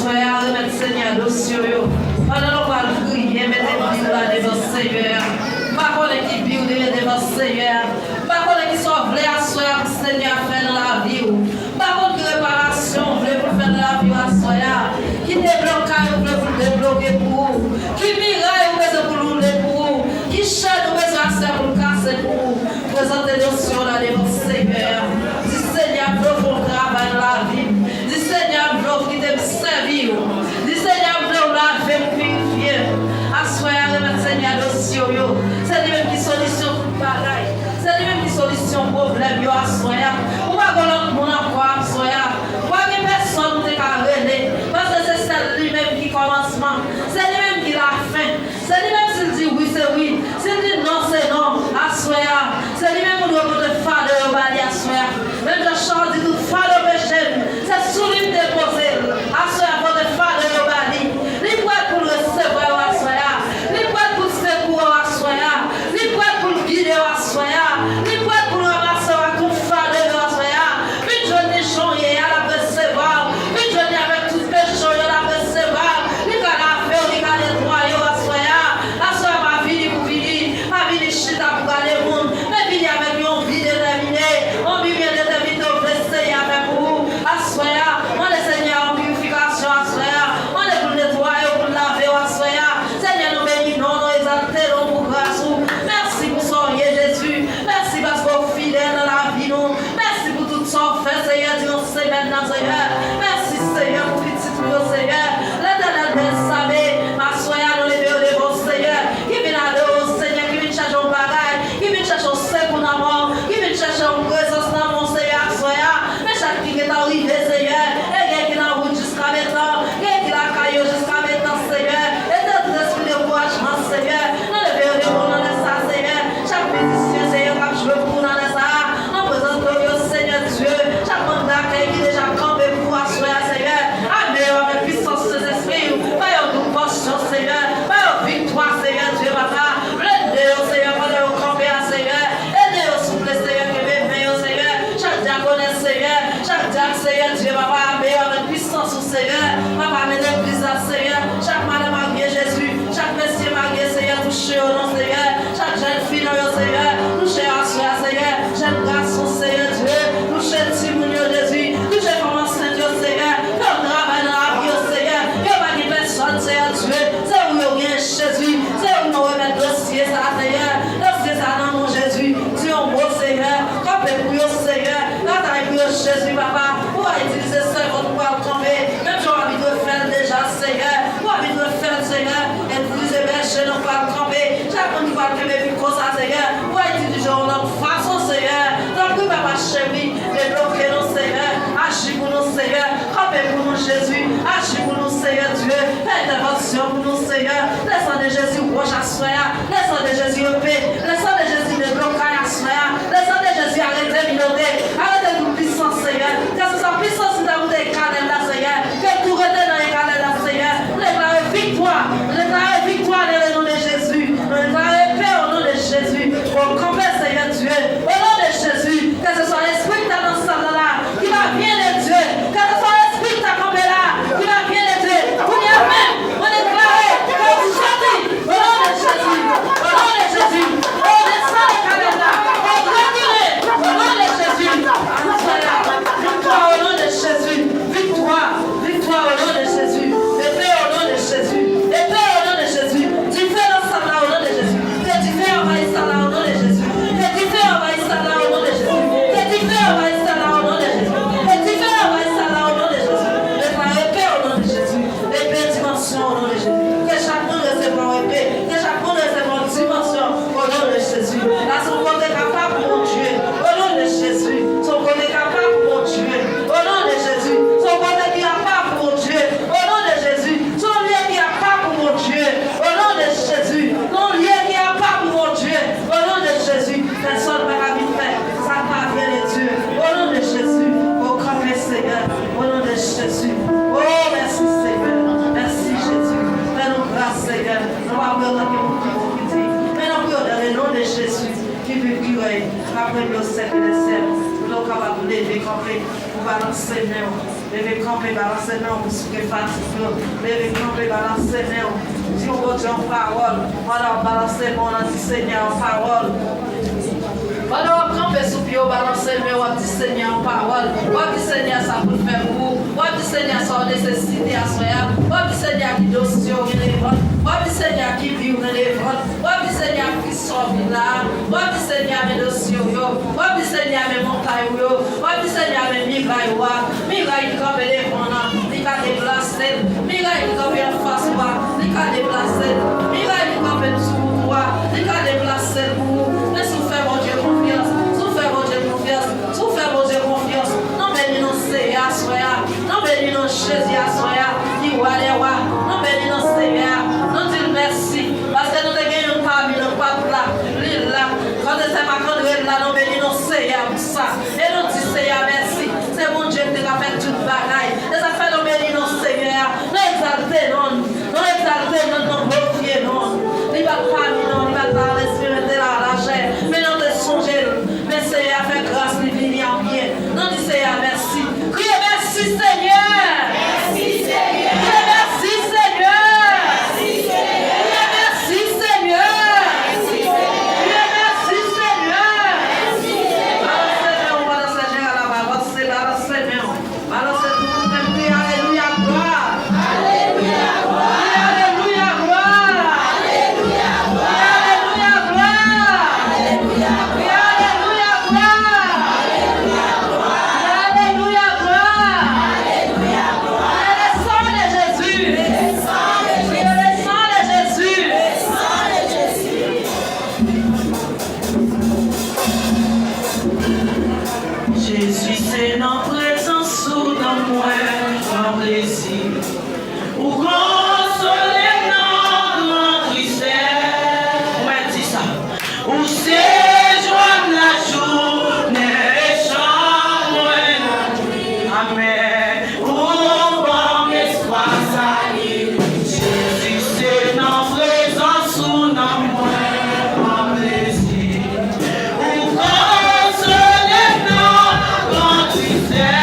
soir, remettre Seigneur dossier. Pendant qu'on va prier, mettez-vous là devant Seigneur. Pas qu'on est qui vit devant Seigneur. Pas qu'on est qui sauve les assoirs que Seigneur fait dans la vie. Pas qu'on qui réparation, voulez pour faire de la vie à soir. Qui déblocage, voulez pour débloquer pour vous. Qui miraille, vous besoin pour rouler pour vous. Qui chaîne, vous besoin de pour casser pour vous. Présentez dossier là devant Seigneur. Dis Seigneur, veut pour travail dans la vie. Dis Seigneur, veut qui t'aime servir. Dis Seigneur, veut la faire purifier. Assoyez remettre Seigneur dossier. C'est lui-même qui solution tout bagaille. C'est lui-même qui solution problème. Assoyez. Ou pas que l'autre monde encore assoyez. Ou pas que personne ne t'a relé. Parce que c'est lui-même qui commencement. C'est lui-même qui la fin. C'est lui-même s'il dit oui, c'est oui. S'il dit non, c'est non. Assoyez. C'est lui-même qui doit te faire de l'obali assoyez. Même Jean-Charles dit tout faire le péché. C'est sous lui déposer. Assoyez pour te faire de l'obali. Il doit pour le recevoir assoyez. Il doit pour se secouer assoyez. Il doit pour le guider assoyez. Il doit pour le ramasser à tout faire de assoyez. Puis je n'ai changé à la recevoir. Puis je n'ai avec tout péché à la recevoir. Il va la faire, il va nettoyer assoyez. Assoyez ma vie pour venir. Ma vie chita pour aller au monde. Mais venir avec lui, on vit déterminé. On vit bien déterminé, on veut essayer avec vous. Assoyez. On est Seigneur en purification assoyez. On est pour nettoyer, pour laver assoyez. Seigneur, nous bénissons, nous exaltons pour grâce. Merci pour son Jésus. Merci parce qu'on est fidèle dans la vie. Merci pour tout son fait, Seigneur, durant ces semaines, Seigneur. Merci, Seigneur, pour petit tout, Seigneur. L'éternel bien savait, ma soeur, nous les deux devant Seigneur. Qui vient à l'eau, Seigneur, qui vient chercher un bagage, qui vient chercher un secours dans mon, qui vient chercher une présence dans mon Seigneur, soeur. Mais chaque qui est arrivé, Seigneur, et qui est dans la route jusqu'à maintenant, qui l'a caillou jusqu'à maintenant, Seigneur. Et tout esprit de couragement, Seigneur. Nous les deux devant dans ça, Seigneur. Chaque musicien, Seigneur, qui joue pour dans ça. En présence de Dieu, Seigneur Dieu. Chaque mandat qui est déjà campé pour assurer, Seigneur. Amen, avec puissance de esprits. Voyons nous portion, Seigneur. Voyons victoire, Seigneur Dieu, papa. Aidez-nous, Seigneur, pendant nous camper, Seigneur. Aidez-nous, souple, Seigneur, que mes Seigneur. Chaque diaconne, Seigneur. Chaque diacre, Seigneur Dieu, papa. Amen, avec puissance, Seigneur. Papa, amène l'église, Seigneur. Chaque madame, mariée, Jésus. Chaque monsieur, marié, Seigneur, touchez au nom, Seigneur. Chaque jeune fille, Seigneur. Touchez à soi, Seigneur. Jeune garçon, Seigneur Dieu. Touchez Timounio, Jésus. Touchez comment Saint Dieu, Seigneur. Que travail dans la vie, Seigneur. Que pas de personne, Seigneur Dieu. C'est où il y a Jésus. C'est où nous remettons dossier, ça, Seigneur. Dossier, ça, dans mon Jésus. Dieu, un beau Seigneur. Campez pour vous, Seigneur. Bataille pour Jésus, papa. Pour utiliser ça, votre pouvoir tomber. Même j'ai envie de faire déjà, Seigneur. Pour envie de faire, Seigneur. Et vous les chez nous, pas camper. Chaque fois que vous avez vu comme ça, Seigneur. Pour utiliser notre façon, Seigneur. Donc, papa, chéri, débloquez nous, Seigneur. Agis pour nous, Seigneur. Campez pour nous, Jésus. Agis pour nous, Seigneur Dieu. Intervention pour nous, Seigneur. Laissons de Jésus, roche à soya. Laissons de Jésus, paix. Laissons de Jésus, débloquer à soya. Laissons de Jésus, arrêter minorité. Arrêtez toute puissance, Seigneur. Que ce soit puissance dans vous des canaux là, Seigneur. Que tout rete dans les canaux là, Seigneur. Déclarez victoire. Déclarez victoire dans le nom de Jésus. Déclarez paix au nom de Jésus. Pour camper, Seigneur Dieu. Au nom de Jésus. Que ce soit l'esprit qui t'a dans ce là, qui va bien de Dieu. Que ce soit l'esprit qui t'a campé là, qui va bien de Dieu. Vous y même. On déclare que vous chantez. Au nom de Jésus. Au nom de Jésus. On descend les canaux là. On retirez. Au nom de Jésus. Victoire au nom de Jésus. Victoire. Victoire au nom de Jésus. Et paix au nom de Jésus. Et paix au nom de Jésus. Tu fais l'ensemble là au nom de Jésus. Que tu fais envahir ça là au nom de Jésus. Que tu fais envahir ça là au nom de Jésus. Que tu fais envahir ça là au nom de Jésus. Que tu fais envahir ça là au nom de Jésus. Déclare paix au nom de Jésus. Et paix dimension au nom de Jésus. Que chaque monde recevra paix. Que chaque monde recevra dimension au nom de Jésus. Là, son côté capable pour Dieu. Au nom de Jésus. Son côté capable pour Dieu. Au nom de Jésus. Son côté qui a pas pour Dieu. Au nom de Jésus. Son lien qui a pas pour mon Dieu. Au nom de Jésus. Son lien qui a pas pour mon Dieu. Au nom de Jésus. Personne ne va vite faire. Ça parvient de Dieu. Au nom de Jésus. Au camper, Seigneur. Au nom de Jésus. Oh, merci, Seigneur. Merci, Jésus. Fais-nous grâce, Seigneur. Nous allons vous dire. Mais nous prions dans le nom de Jésus. Qui veut curer. Après le cercle des cercles. Nous sommes capables de lever, camper. Pour balancer, Levez camper, balancer non, pour ce qui est fatigué. Levez camper, balancer non. Si on va dire en parole, voilà, balancer mon Seigneur en parole. Voilà, camper sous pied, balancer mais on dit Seigneur en parole. On dit Seigneur ça pour faire pour. On dit Seigneur ça nécessité à soi. On dit Seigneur qui dossier relevant. On dit Seigneur qui vit relevant. On dit Seigneur qui sauve là. On dit Seigneur mes dossiers yo. On dit Seigneur mes montagnes yo. On dit Seigneur mes mirailles wa. Mirailles qui comme les pendant. Il a déplacé. Mirailles qui comme en face wa. Il a déplacé. Mirailles qui comme tout toi. Il a déplacé pour. Laisse-nous faire mon Dieu confiance. Nous faire mon Dieu confiance. Nous faire mon Dieu confiance. Non béni non Seigneur soya. Non béni non Jésus soya. Ni wa les wa. Non béni non Seigneur. Nous disons merci parce que nous te gagnons parmi nos papes là. Là. Quand c'est ma grande là, nous béni non Seigneur pour ça. Et nous disons Seigneur merci. C'est mon Dieu qui a fait toute bagaille. Et ça fait nous béni non Seigneur. Nous exalter non. Nous exalter non. Nous glorifier non. Il va pas non. Il va pas l'esprit de la chair. Mais nous te songer. Mais Seigneur fait grâce de venir en bien. Nous disons Seigneur merci. Criez merci Seigneur. Merci Seigneur. Criez merci Seigneur. Merci Seigneur. Criez merci Seigneur. Merci Seigneur. Merci Seigneur. Merci Seigneur. Balancer Seigneur là bas. Balancer Seigneur. Balancer tout le monde. Alléluia gloire. Alléluia gloire. Alléluia gloire. Alléluia gloire. Alléluia gloire. Alléluia gloire. Alléluia gloire. Alléluia gloire. Alléluia gloire. Le sang de Jésus. Le sang de Jésus. Le sang de Jésus. Le sang de Jésus. Jésus, c'est notre présence sous dans moi, en plaisir. Ou consoler notre tristesse. Ouais, dis ça. Ou séjourne la journée, chambre amen. Ou bon espoir salut. Jésus, c'est notre présence sous dans moi, en plaisir. Ou consoler notre tristesse.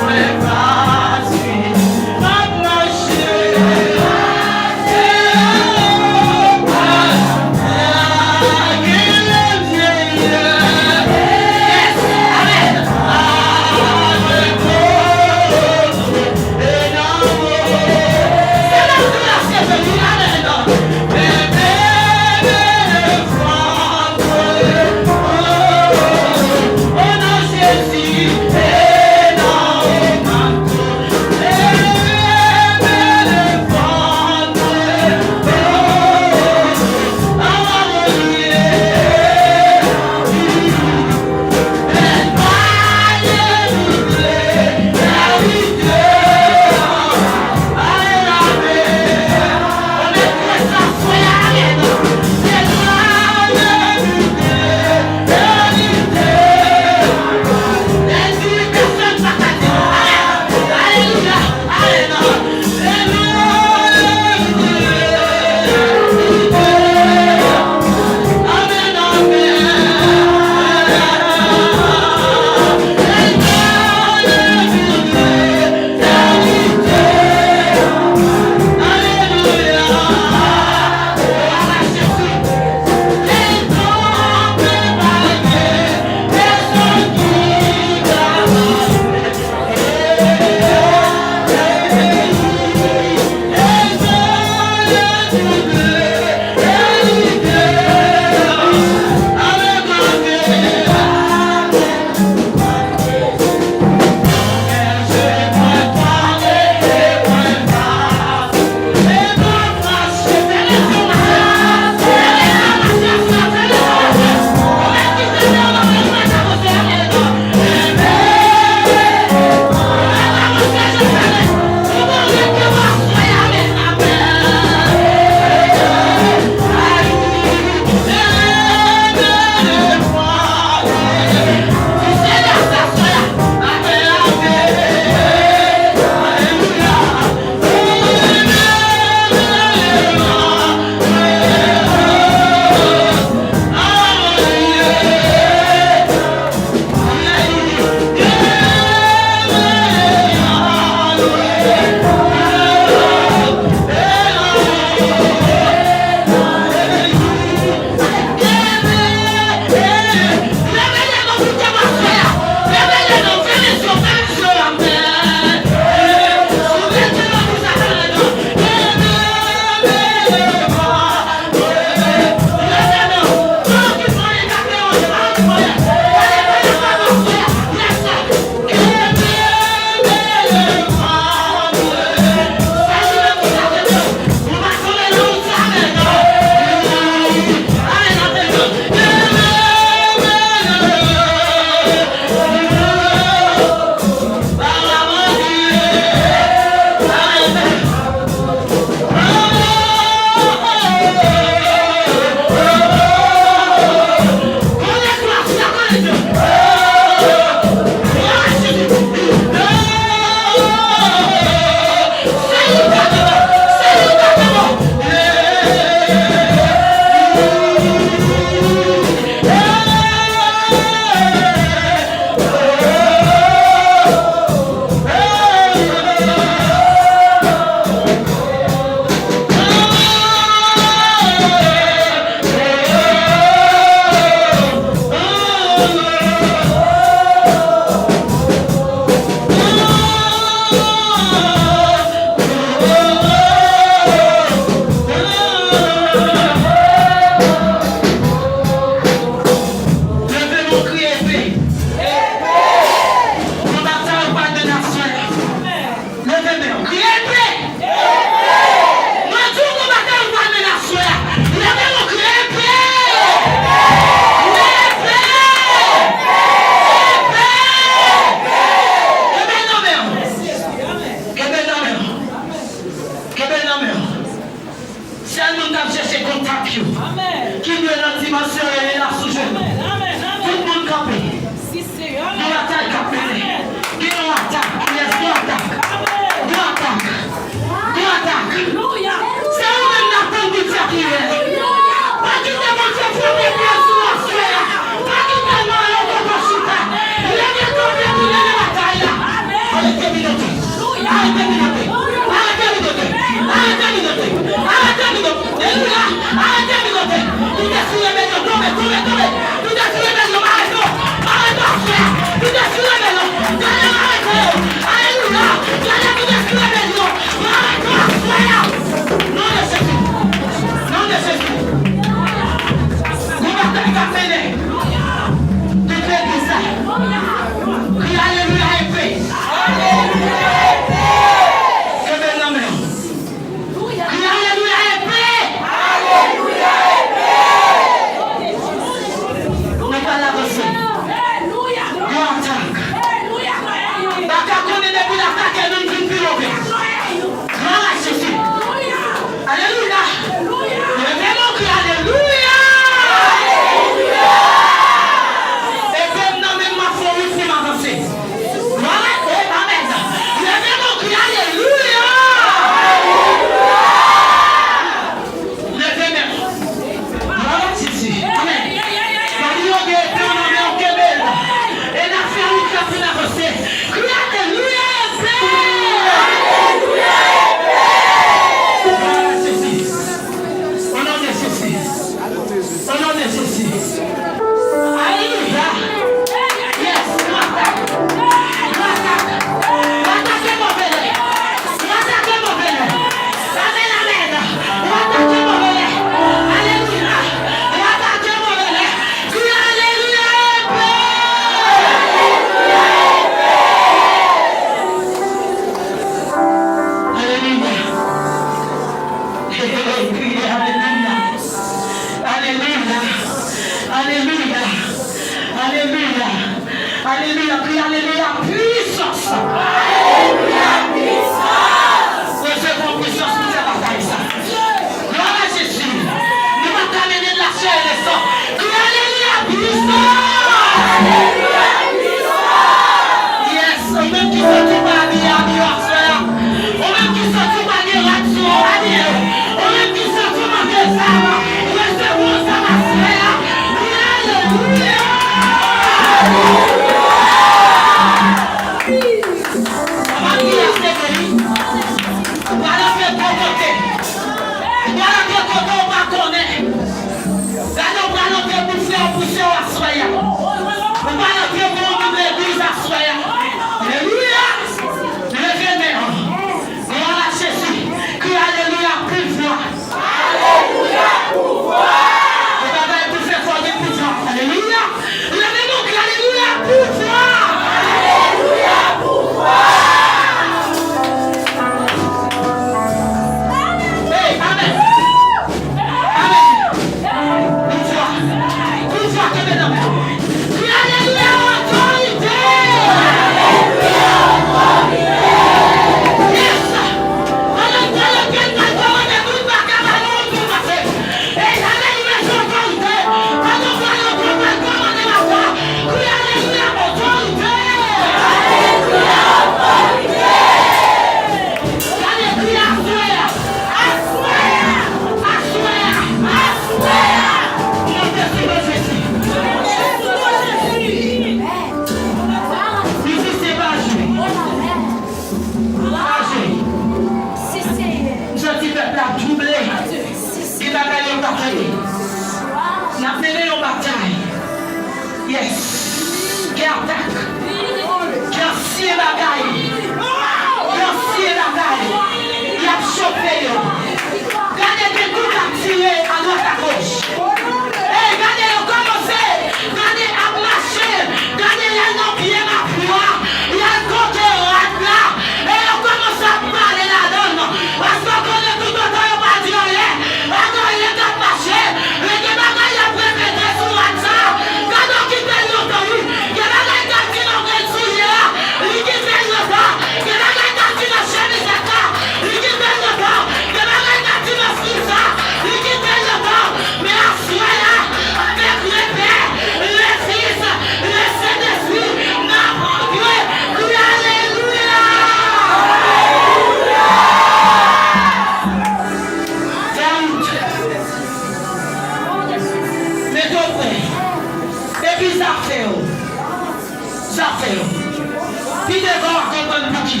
Qui devant accompagner pour qui?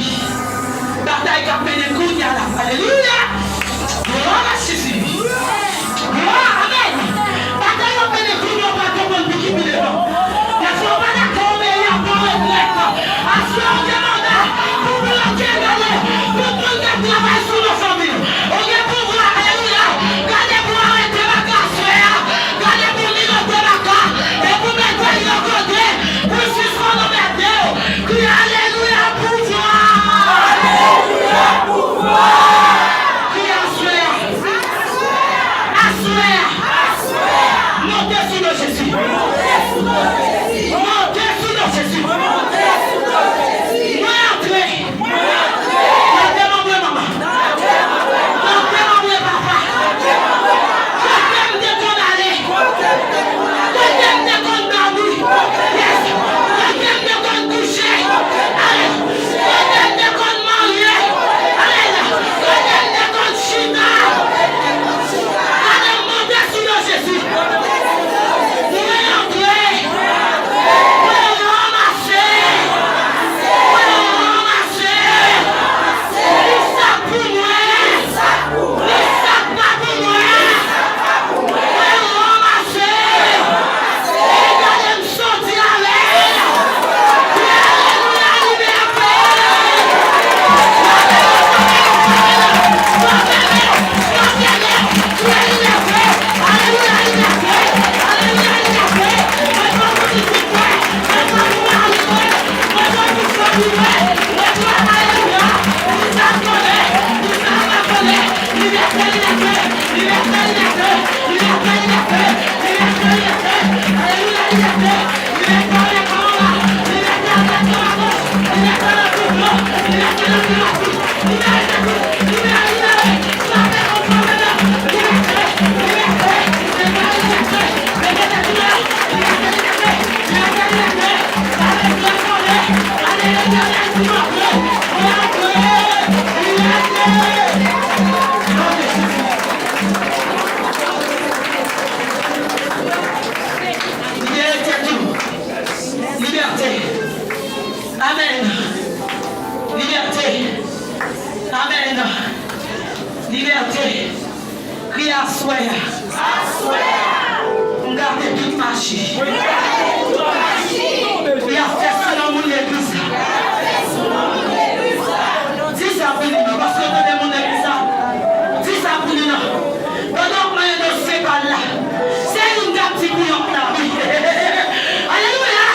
Bataille qui a fait des coups, il y a la. Alléluia. Gloire à Jésus. Gloire, amen. Bataille qui a fait des coups, il n'y a pas de monde qui peut le faire. Parce qu'on va la tomber, il y a pas de blague. À ce moment-là, pour vous l'engager, pour vous travailler sur nos familles. On est pour vous, alléluia. Gardez pour arrêter la casse, gardez pour limiter la casse, et vous mettez le côté, pour suspendre le météo. Crie alléluia, pouvoir. Alléluia, pouvoir. Crie assoir. Assoir. Montez sur le Jésus. Montez sur le Jésus. Montez sur le Jésus. Montez sur le Jésus. Montez. Montez mon vrai maman. Montez mon vrai papa. Montez de ton aller. Montez de ton dormir. Yes. Montez de ton coucher. Allez. Montez de ton marier. Allez. Montez de ton chita. Allez, montez sur le Jésus. Hallelujah.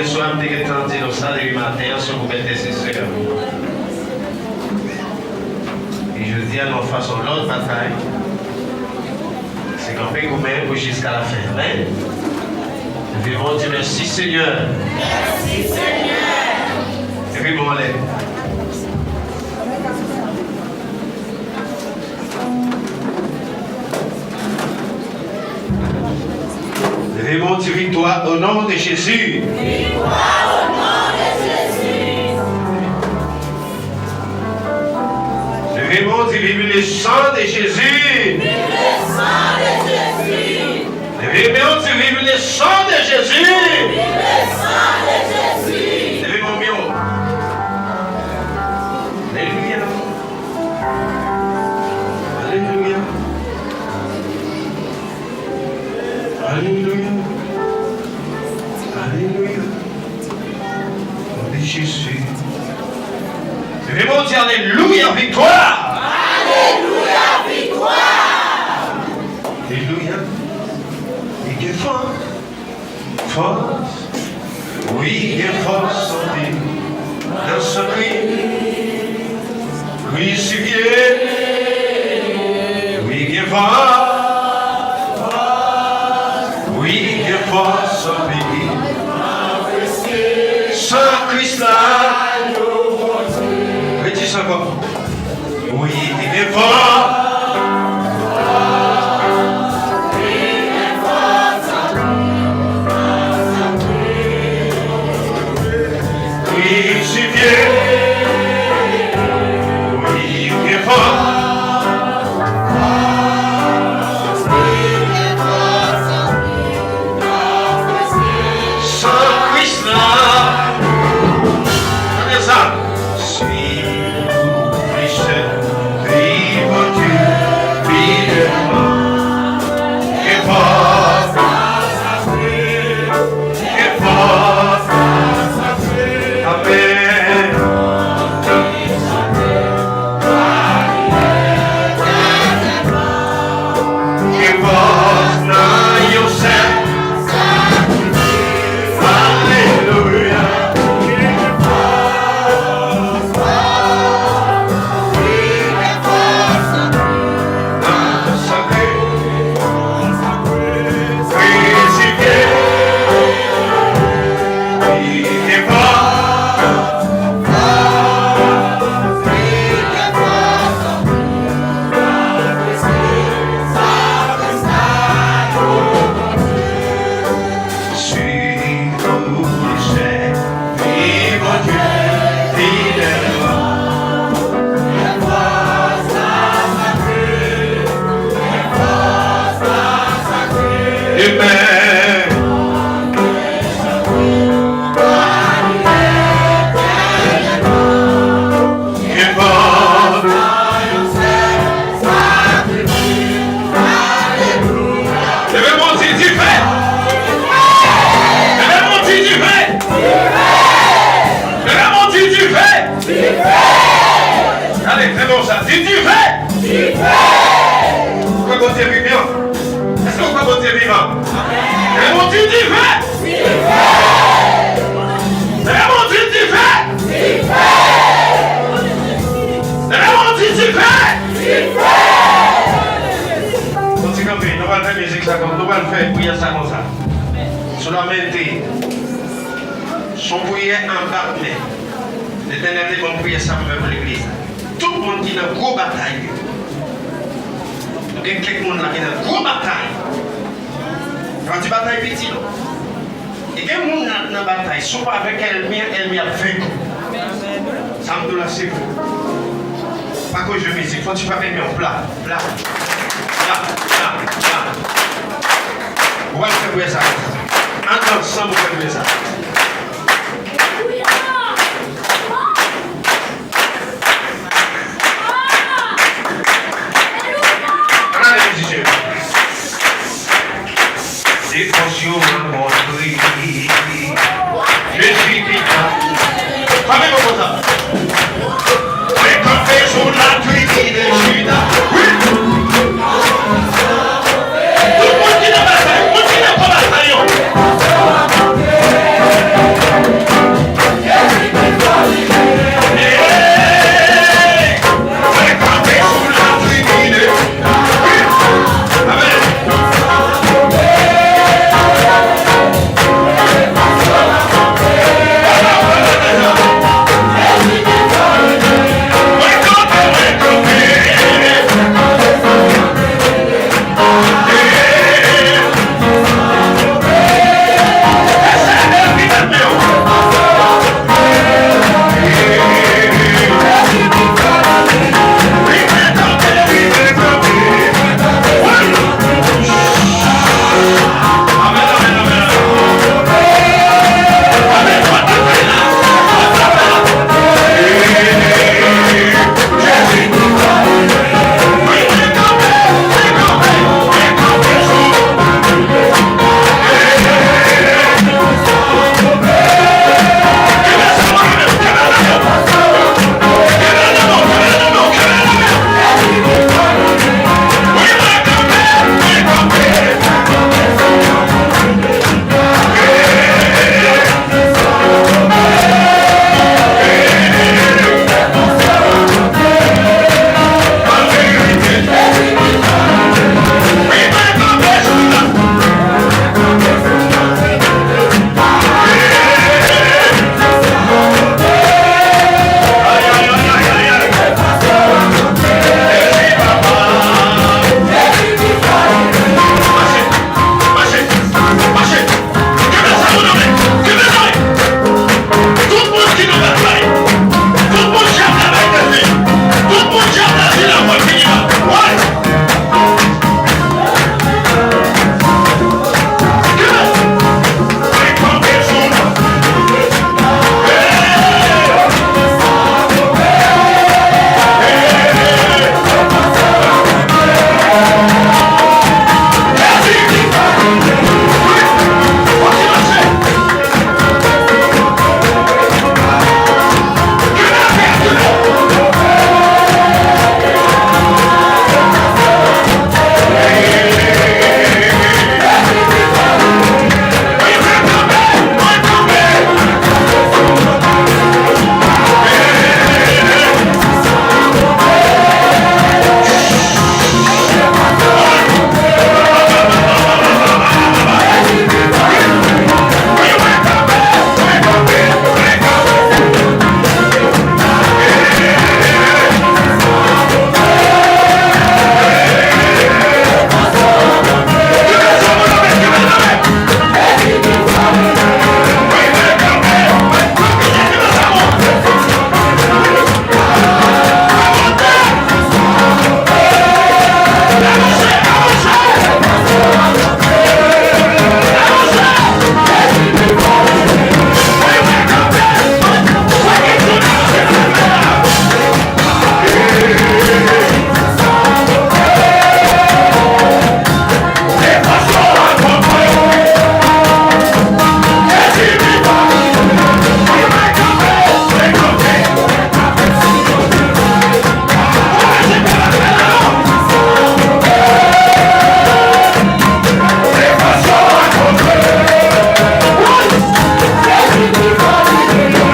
hier soir, je me tenté dans ça depuis matin, sur vous mettez ses sœurs. Et je dis à nos façons, l'autre bataille, c'est qu'on fait vous-même jusqu'à la fin. Amen. Nous devons dire merci Seigneur. Merci Seigneur. Et puis bon, allez. Nous devons dire victoire au nom de Jésus. Victoire au nom de Jésus. Nous devons dire vive le sang de Jésus. Vive le sang de Jésus. Nous devons dire vive le sang de Jésus. Vive le sang de Jésus. Nous devons mieux. Alléluia. Alléluia. Alléluia. Alléluia. Nom de Jésus. Nous devons dire Alléluia, victoire. Alléluia, victoire. Alléluia. Il y a force. Force. Oui, il y a force en lui. Dans ce cri. Crucifié. Oui, il y a force. Oui, il y a force en lui. Saint Christ là. Redis ça encore. Oui, il est fort. Crucifié. Oui, il est fort. Saint Christ là. Regardez ça. Suis-nous, Christ, vive Dieu, fidèlement. Et fort. Et fort. Amen. Et fort dans yourself. Alléluia. Allez, très bon ça. Si tu fais, pourquoi bon Dieu vivant? Est-ce que pourquoi bon Dieu vivant? Et mon Dieu tu fais? Et mon Dieu tu fais? Et mon Dieu tu fais? Continue comme ça, nous allons faire musique ça comme nous allons faire prière ça comme ça. Sur la mente, son prière en bas. L'Éternel est bon prier ça pour l'église. Tout le monde qui est dans une grosse bataille. Donc, il y a quelques monde qui est dans une grosse bataille. Quand tu batailles petit, il y a des gens dans la bataille, soit avec elle a vaincu. Ça me donne la sécurité. Pas que je musique, faut que tu fasses en plat. Vous allez faire ça. Ensemble, vous allez faire ça. C'est conscient à mon prix. Je suis putain. Famille comme ça. Mais quand t'es sur la truie de Judas. Oui. Tout le monde qui n'a pas bataille. Tout le monde qui n'a pas bataille. Amen.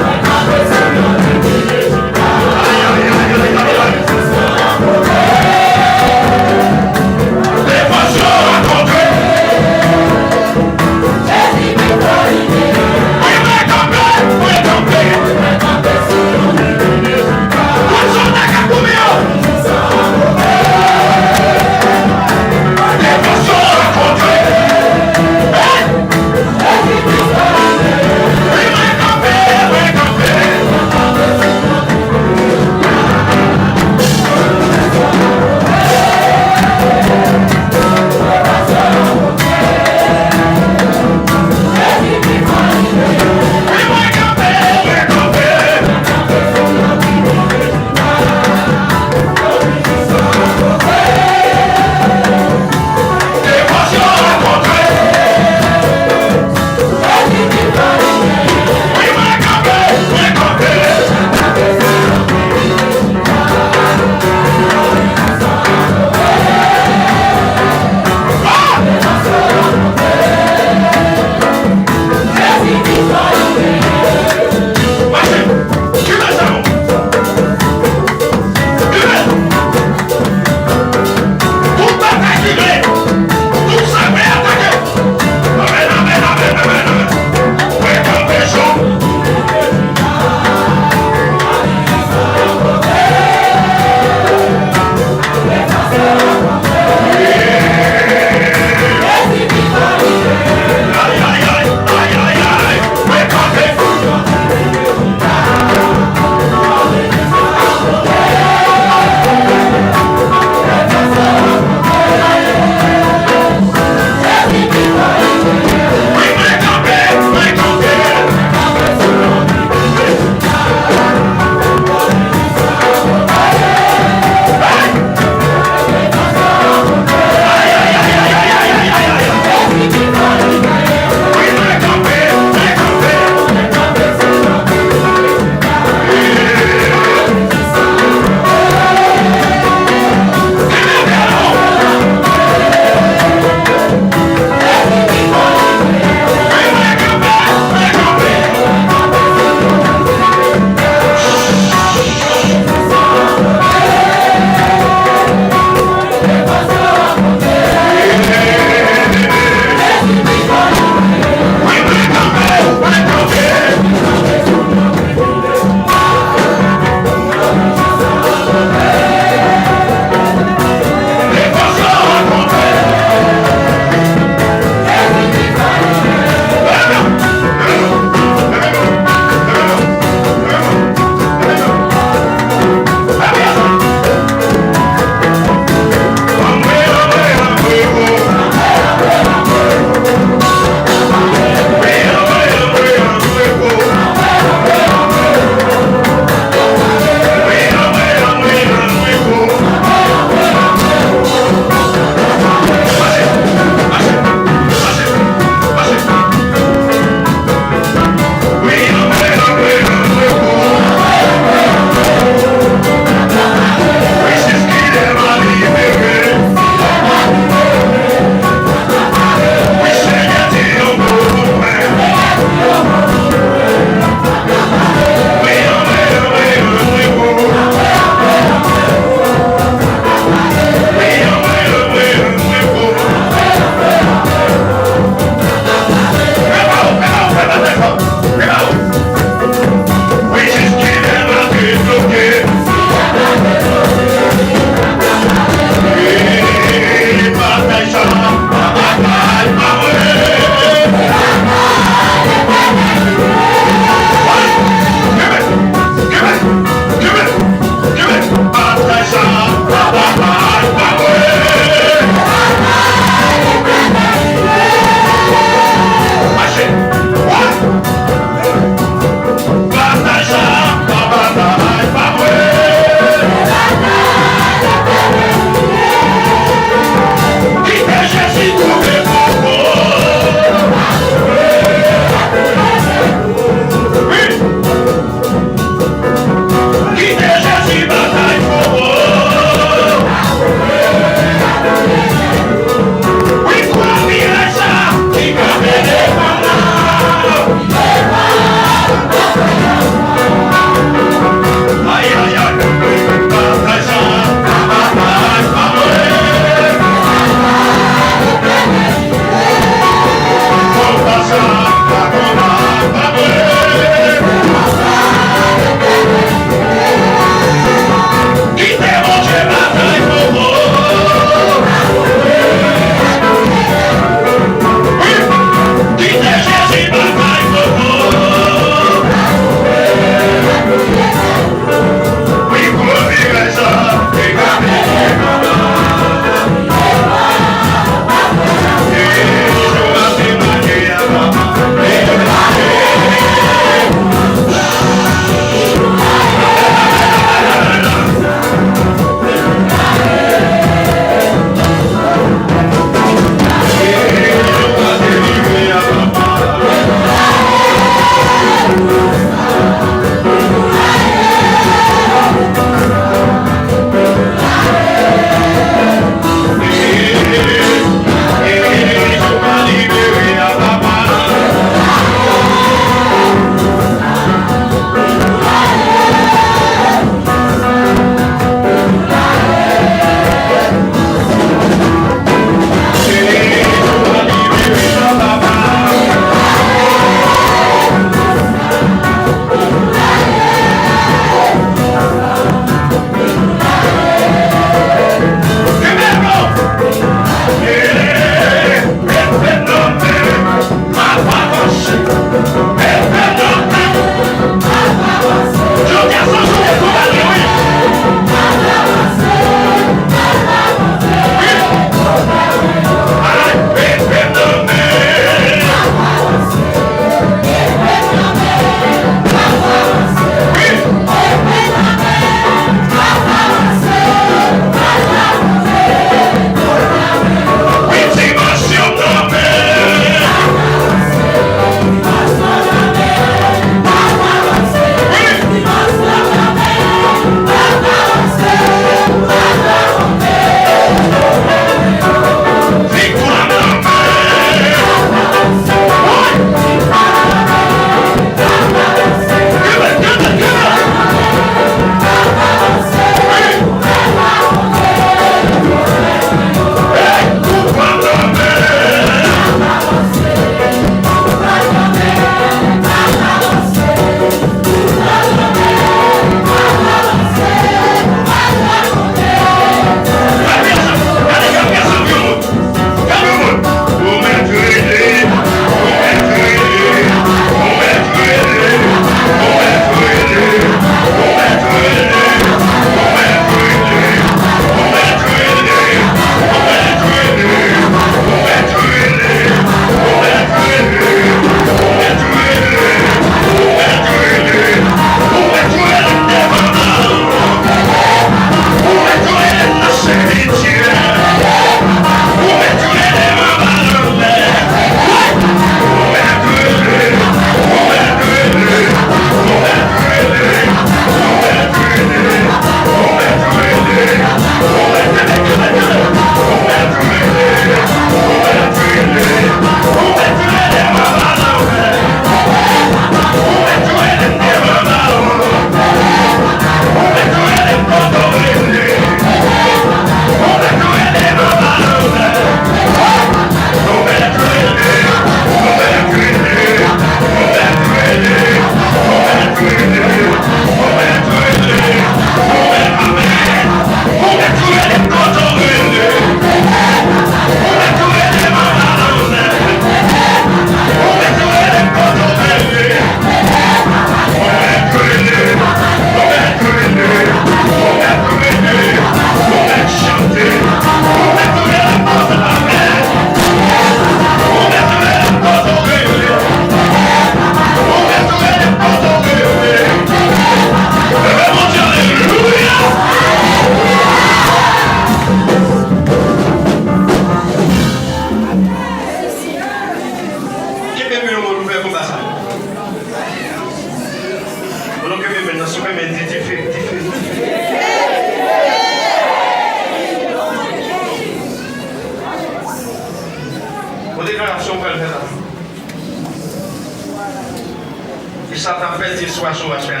restauration va se faire.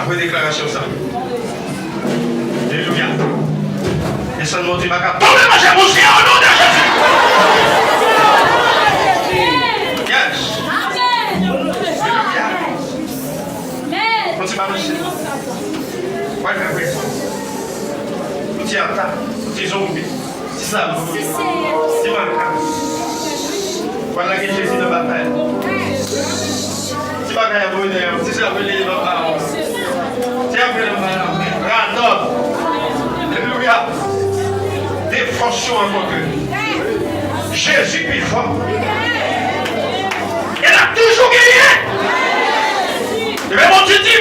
Après déclaration ça. Alléluia. Et ça nous dit, tomber ma chère au ciel au nom de Jésus. Yes. Alléluia. Continue à marcher. Ouais, mais petit atta, petit zombie, petit ça, petit manca. Voilà que Jésus de bataille. Petit bagaille à bonheur, petit ça, petit bagaille. Petit appel de bagaille. Radon. Alléluia. Défension encore que Jésus est fort. Elle a toujours gagné. Et bien mon Dieu dit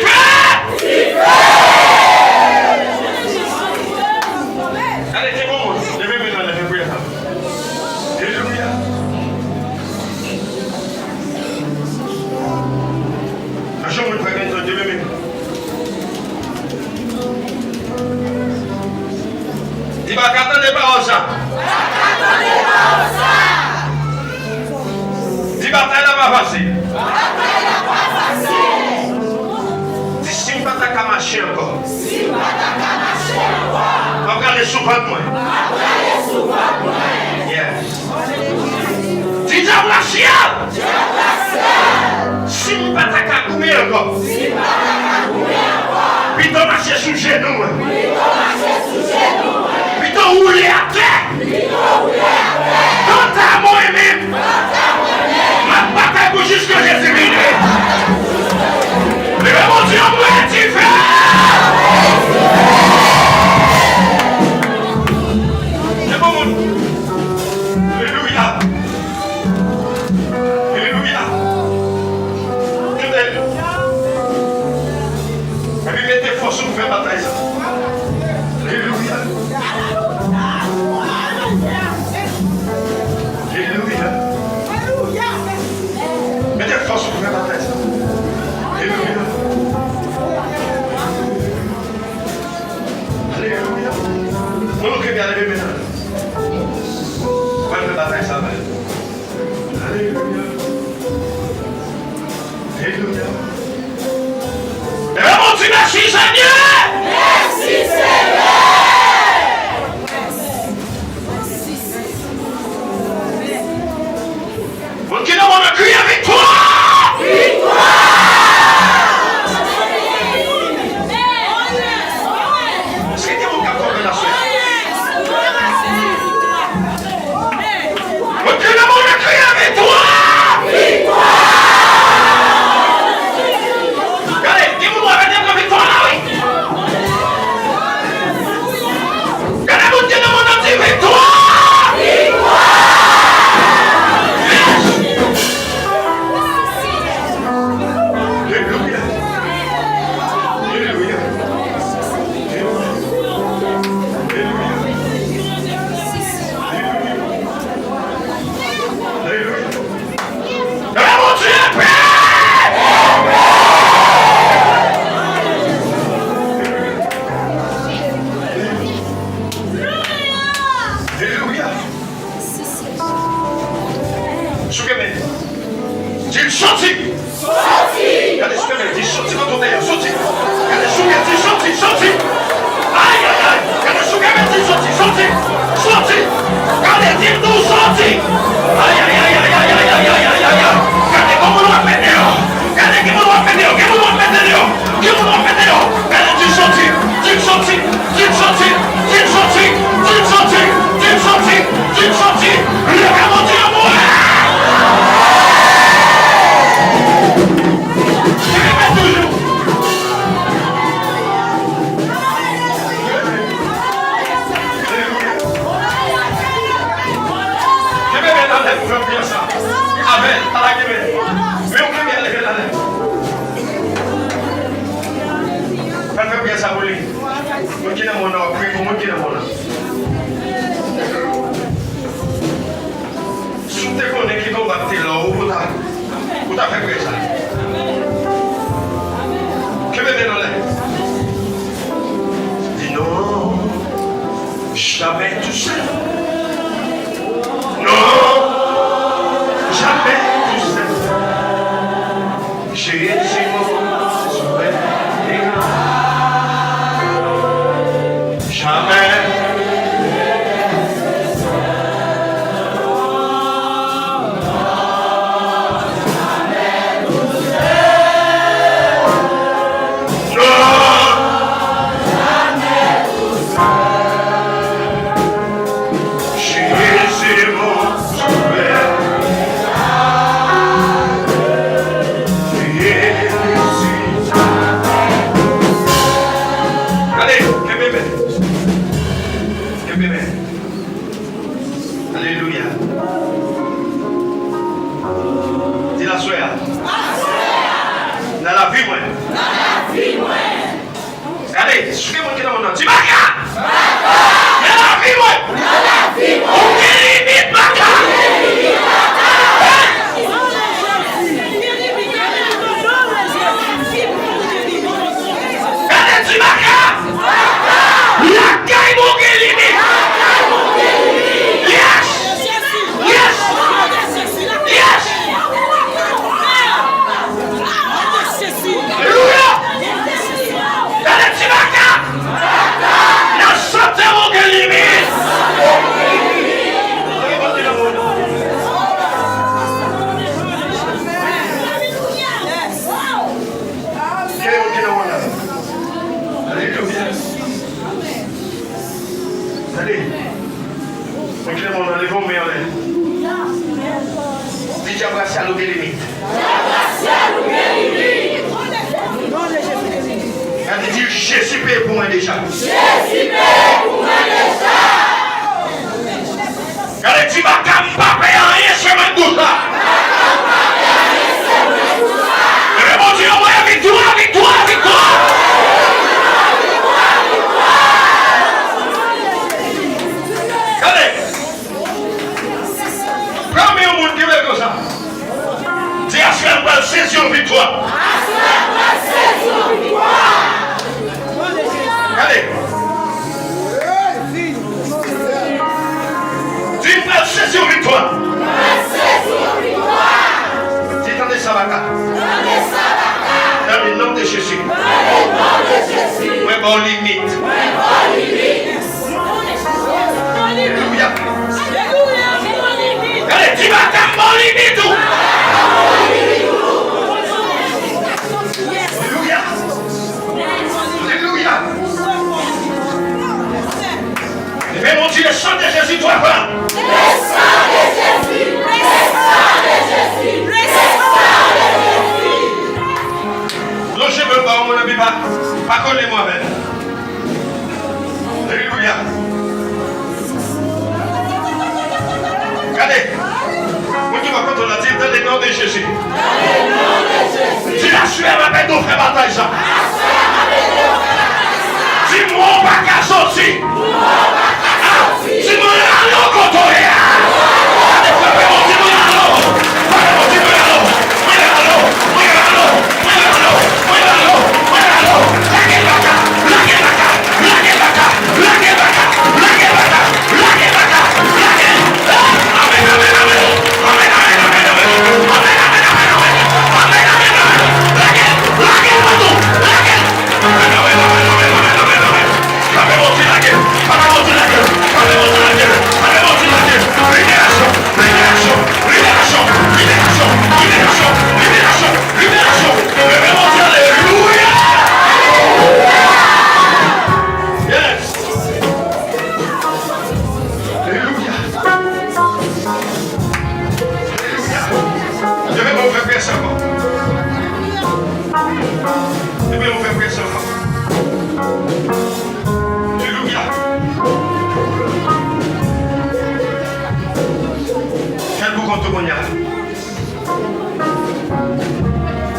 allez, c'est bon. Levez maintenant, levez maintenant. Alléluia. La chambre est prête, levez maintenant. Il va attendre les paroles ça. Il va attendre la facile. Si on ne va pas marcher encore. On va regarder souvent moi. Yes. Dis diable la ciel. Si on ne va pas courir encore. Puis on va marcher sous genou. Puis on rouler à terre. Dans ta moi-même. Ma bataille pour jusqu'à Jésus venu. Mais mon Dieu, moi, tu fais. C'est bon, mon. Alléluia. Alléluia. Que belle. Et puis mettez force pour faire bataille. Alléluia. Alléluia. Mettez force pour faire bataille. Alléluia. Alléluia. Nous nous bien lever maintenant. On va faire bataille ça va. Alléluia. Alléluia. Et bien mon Dieu, merci Seigneur. Merci Seigneur. Vous qui n'avez pas crié victoire. Jamais tout seul. Non, jamais tout seul. Alléluia. Dis la soeur. Dans la vie, moi. Allez, suivez-moi qui est dans mon nom. Dis Baka. Dans la vie, moi. Aucune limite, Baka. Allez, dis Baka. La caille, mon limite. Yes. Yes. Yes. Alléluia. Allez, dis Baka. La santé, mon limite. Allez, donc les gens enlèvent mes en l'air. Dis j'abrace à l'eau des limites. Allez, dis je suis payé pour moi déjà. Allez, dis ma cam pas payer rien sur ma douce là. Mais mon Dieu, moi, victoire. Allez, premier monde qui veut comme ça. Dis à ce qu'on va saisir une victoire. Allez. Dis à saisir une victoire. Dis attendez ça va. Dans le nom de Jésus. Ouais, bon limite. Alléluia. Allez, dis ma cam, bon limite. Alléluia. Alléluia. Mais mon Dieu, le sang de Jésus doit voir. Le sang de Jésus. Non, je ne veux pas, on ne veut pas. Pas connaître moi-même. Alléluia. Regardez. Moi qui va quand on a dit dans le nom de Jésus. Si la sueur m'appelle nous faire bataille ça. Si moi on va qu'à sortir. Si moi on a l'eau contre toi.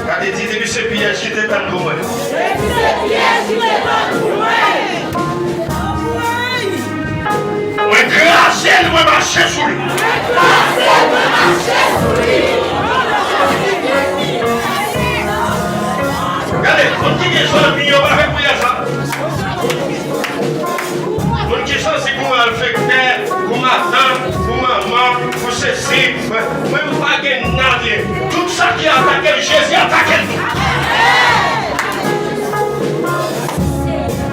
Regardez, dis depuis ce piège qui t'étonne pour moi. Moi, grâce à moi, marcher sur lui. Regardez, on dit que ça, on va faire pour ça. On dit ça, c'est pour l'infecter, pour ma tante, pour maman, pour ceci. Moi, je ne veux pas gagner. Tout ça qui attaque Jésus, attaque nous.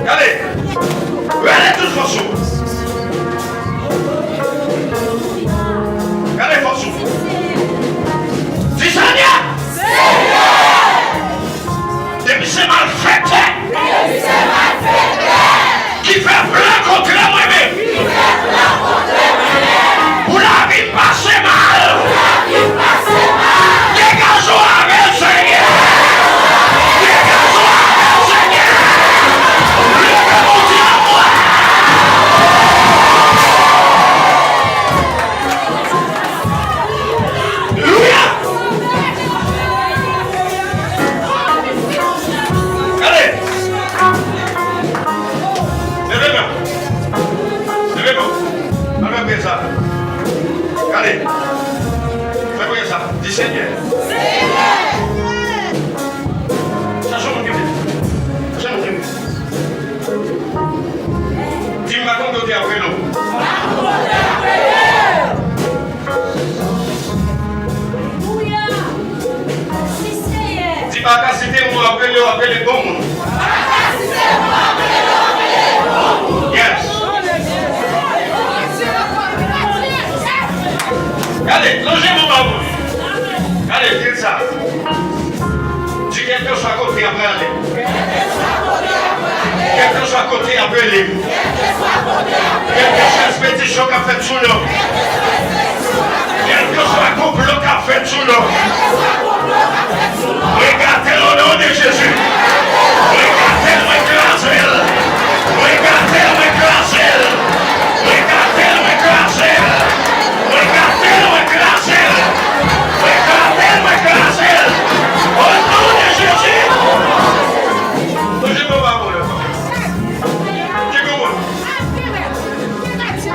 Regardez, regardez toute force. Regardez force. Dis Seigneur. Depuis c'est mal fait. Qui fait plein contre moi-même. Pour la vie passer mal. Dégageons avec le Seigneur. Dégageons avec le Seigneur. Seigneur. Cherchez mon Dieu. Cherchez mon Dieu. Dis-moi quand tu es après l'eau. Dis-moi quand c'était moi après les bons. Yes. Allez, logez-moi ma bouche. Allez, dites ça. Dis quelque soit côté après aller. Quelque soit côté après aller. Quelque expédition qu'a fait sous l'eau. Quelque soit complot qu'a fait sous l'eau. Regardez le nom de Jésus. Regardez-le écrasé. Regardez-le écrasé. Regardez-le écrasé. Regardez-le écrasé. Regardez-le écrasé. Au nom de Jésus. Je ne peux pas mourir.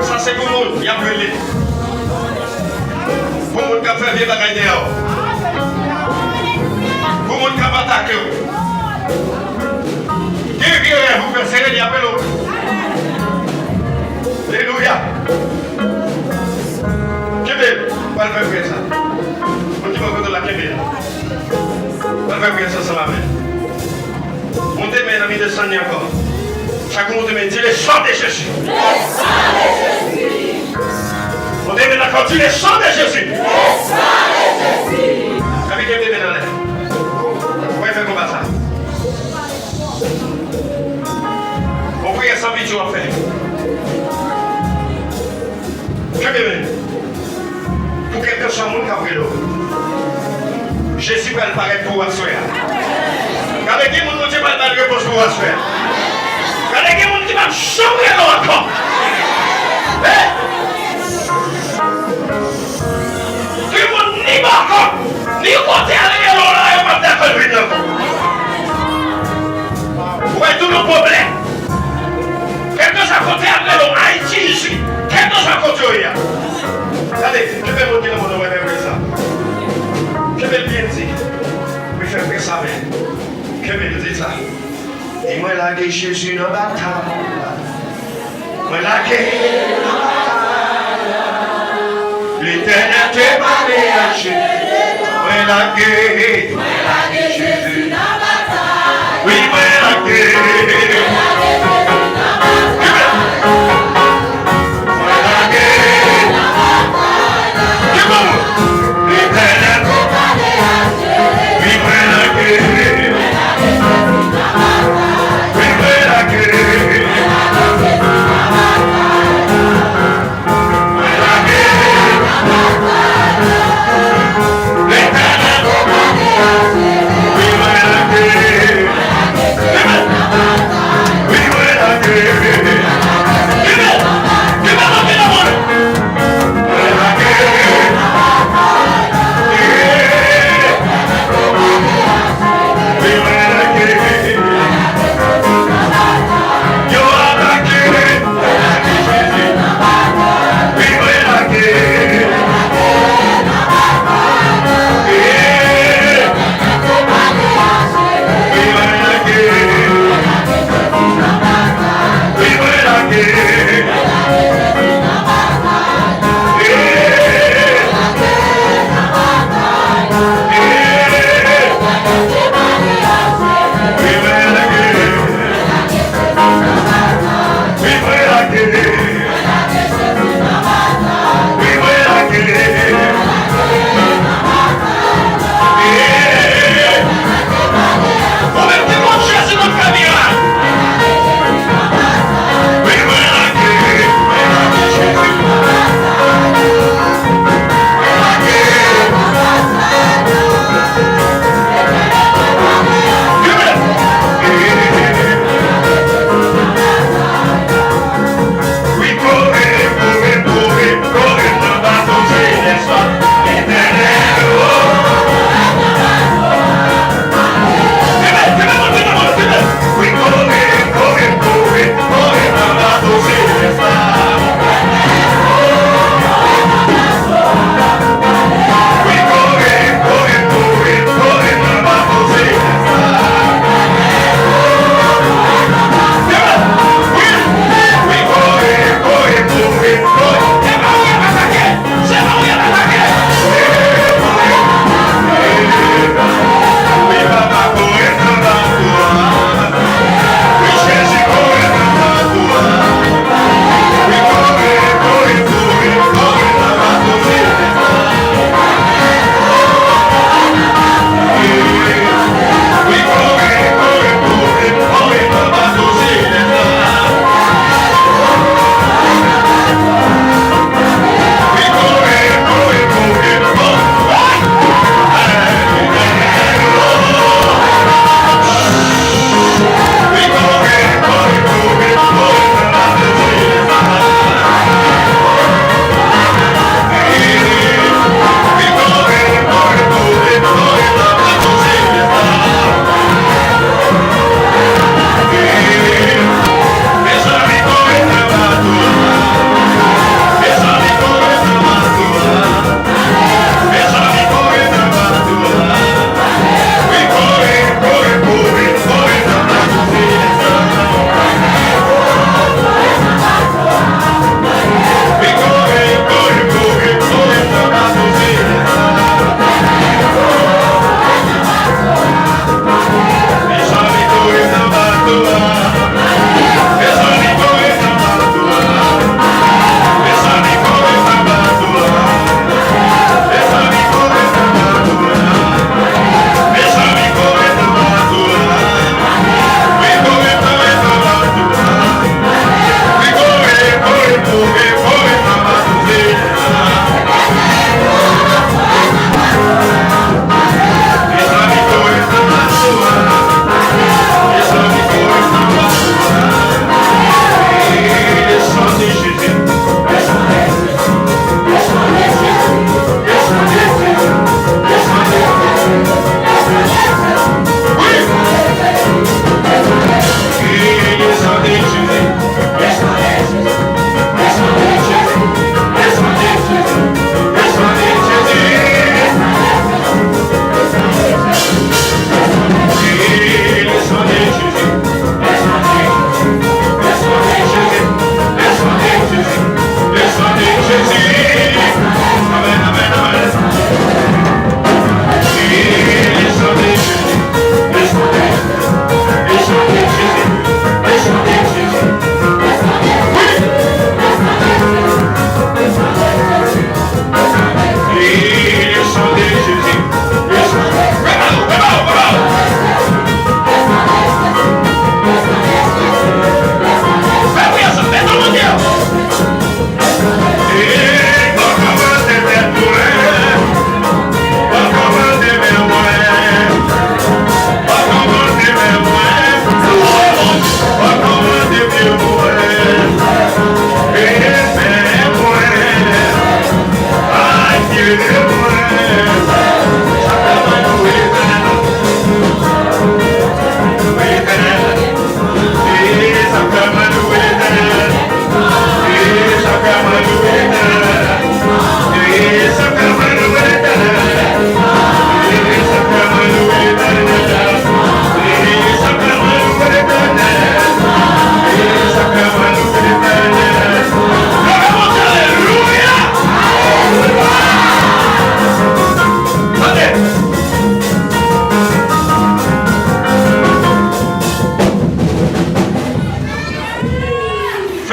Ça c'est pour nous. Il y a brûlé. Pour nous qui a fait des bagailles dehors. Pour nous qui a attaqué. Qui vous fait serrer les appels. Alléluia. Kébel, on va faire ça. On dit pas de la Kébel. On va faire ça sans la main. Montez mes amis, descendez encore. Chaque monde me dit le sang de Jésus. Le sang de Jésus. Montez mes d'accord, dit le sang de Jésus. Le sang de Jésus. Avec les bébés dans l'air. On va faire comme ça. On prie sans vidéo à faire. Que bébé. Pour quelqu'un soit mon cabrelo. Jésus va le paraître pour vous soeur. Avec qui mon Dieu va le réponse pour vous soeur. Avec qui mon Dieu va changer encore. Qui mon ni encore. Ni côté à l'église là, il va faire le vide. Vous voyez tous nos problèmes. Quelqu'un soit côté à l'église, Haïti ici. Quelqu'un soit côté là. Allez, je vais vous dire mon nom, ça. Je vais bien dire. Oui, fais ça, mais. Je vais dire ça. Et moi, là, que Jésus dans la bataille. Moi, là, que l'éternel te mariage. Moi, là, que Jésus dans la bataille. Oui, moi, là, que. We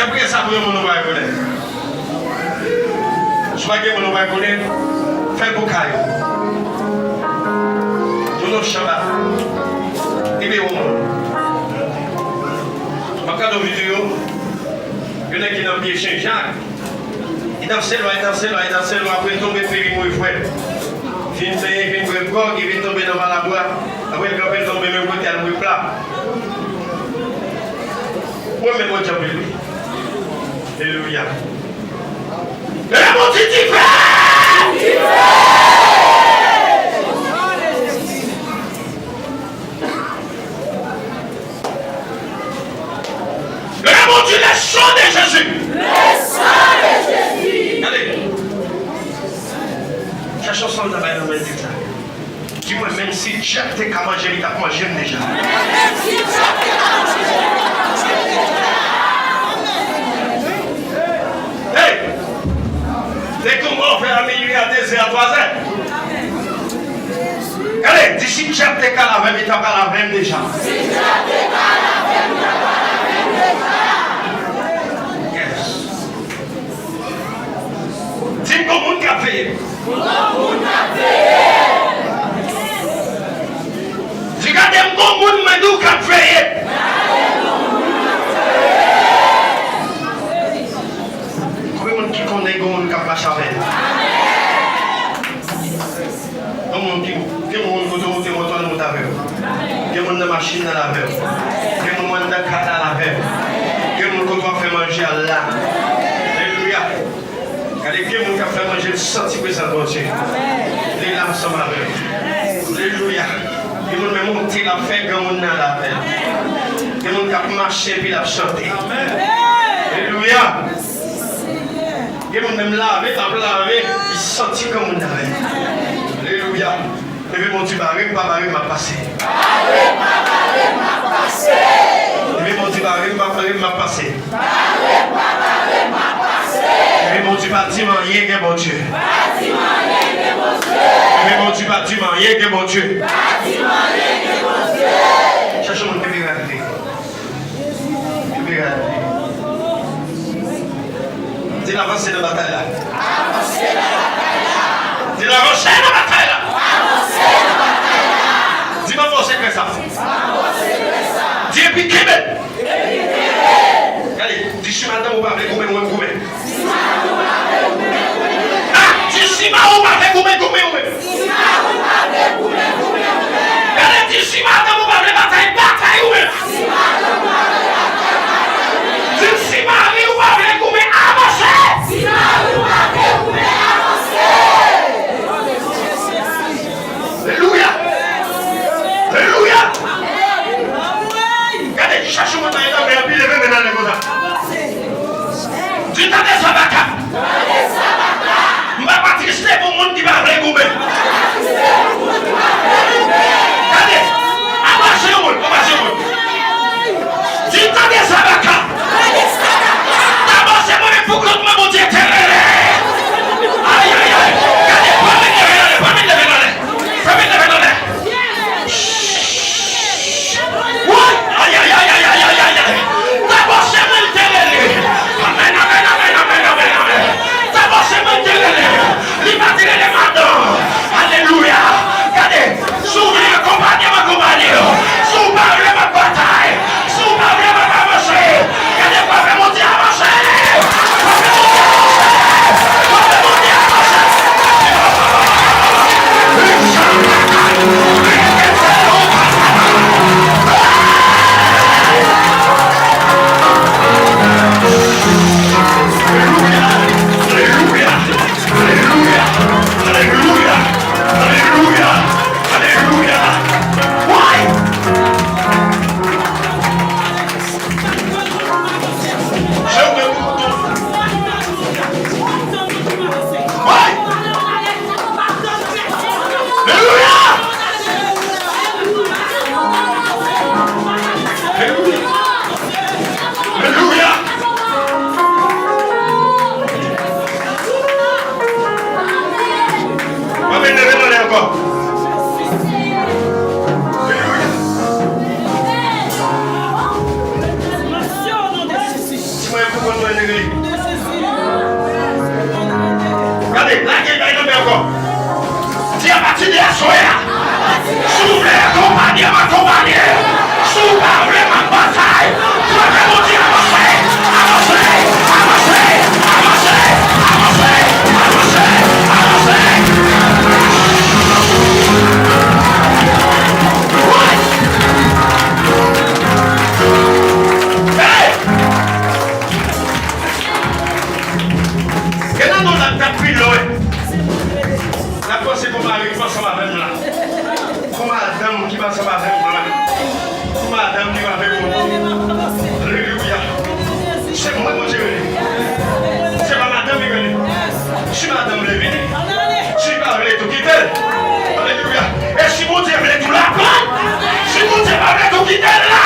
Fais prier ça pour le monde va connaître. Soit que le monde va connaître, fais pour Caillou. Tout le Shabbat. Et bien, au monde. En cas de vidéo, il y en a qui n'ont pas Saint-Jacques. Il danse loin, après il tombe péri mon frère. Fin payer, fin bref corps, il vient tomber dans la boîte. Après il va tomber même côté à le plat. Oui, mais moi j'appelle lui. Alléluia. Et mon petit frère! Et mon Dieu, le sang de Jésus! Le sang de Jésus! Allez! Cherchons son travail dans le détail. Dis-moi, même si Jacques t'es qu'à manger, il t'a mangé déjà. Même si Jacques t'es qu'à manger, hey! Dès qu'on va faire un million à 2 et à 3 heures. Allez, d'ici Jacques t'es qu'à la même, il t'a qu'à la même déjà. si Jacques t'es qu'à la même, il t'a qu'à la même déjà. Yes. Dis comme on a fait. Regardez comme on m'a dit qu'a fait. Combien de qui connaît comme on a pas savé? Combien de qui côté moto dans ta veille? Combien de machine dans la veille? Combien de cadre dans la veille? Combien de côté fait manger là? Alléluia. Quelqu'un qui a fait manger le senti présent de Dieu. Les lames sont la veille. Alléluia. Il m'a monté la fête comme on a la veille. Il m'a marché puis la chanté. Alléluia. Il m'a même lavé, il sentit comme on avait. Alléluia. Et puis mon Dieu, barré m'a passé. Barré m'a passé. Et puis mon Dieu, barré m'a passé. Barré m'a passé. Et mon Dieu, bâtiment, rien que mon Dieu. Bâtiment, rien que mon Dieu. Et mon Dieu, bâtiment, rien que mon Dieu. Bâtiment, rien que mon Dieu. Cherchez mon réalité. Dis l'avancée de la bataille là. Avancez la bataille là. Dis l'avancée de la bataille là. Avancez la bataille là. Dis ma force que ça. Avancez que ça. Dis et puis Québec. Allez, dis si madame ou pas avec vous, mais moi vous. Ah, dis si ma ou pas avec vous, mais vous. Allez, dis si madame ou pas avec bataille ou mais. Dis si Marie ou pas avec vous, mais avancez. Alléluia. Alléluia. Regardez, cherchez mon taille là, mais il est même dans les gars. Dis guéri. Regardez, la guéri est encore. Si à partir de la soirée, s'ouvre accompagner ma compagnie, s'ouvre ma bataille, tu vas mon Dieu avancer, avancer, avancer, avancer, avancer, avancer, avancer. Hey! Quel est notre tapis là? La pensée pour Marie qui passe avec moi là. Pour madame qui passe avec moi là. Pour madame qui va avec moi. Alléluia. C'est moi mon Dieu. C'est pas madame qui vient. Si madame est venue. Si madame est tout quitter. Alléluia. Et si mon Dieu veut tout la prendre. Si mon Dieu veut tout quitter là.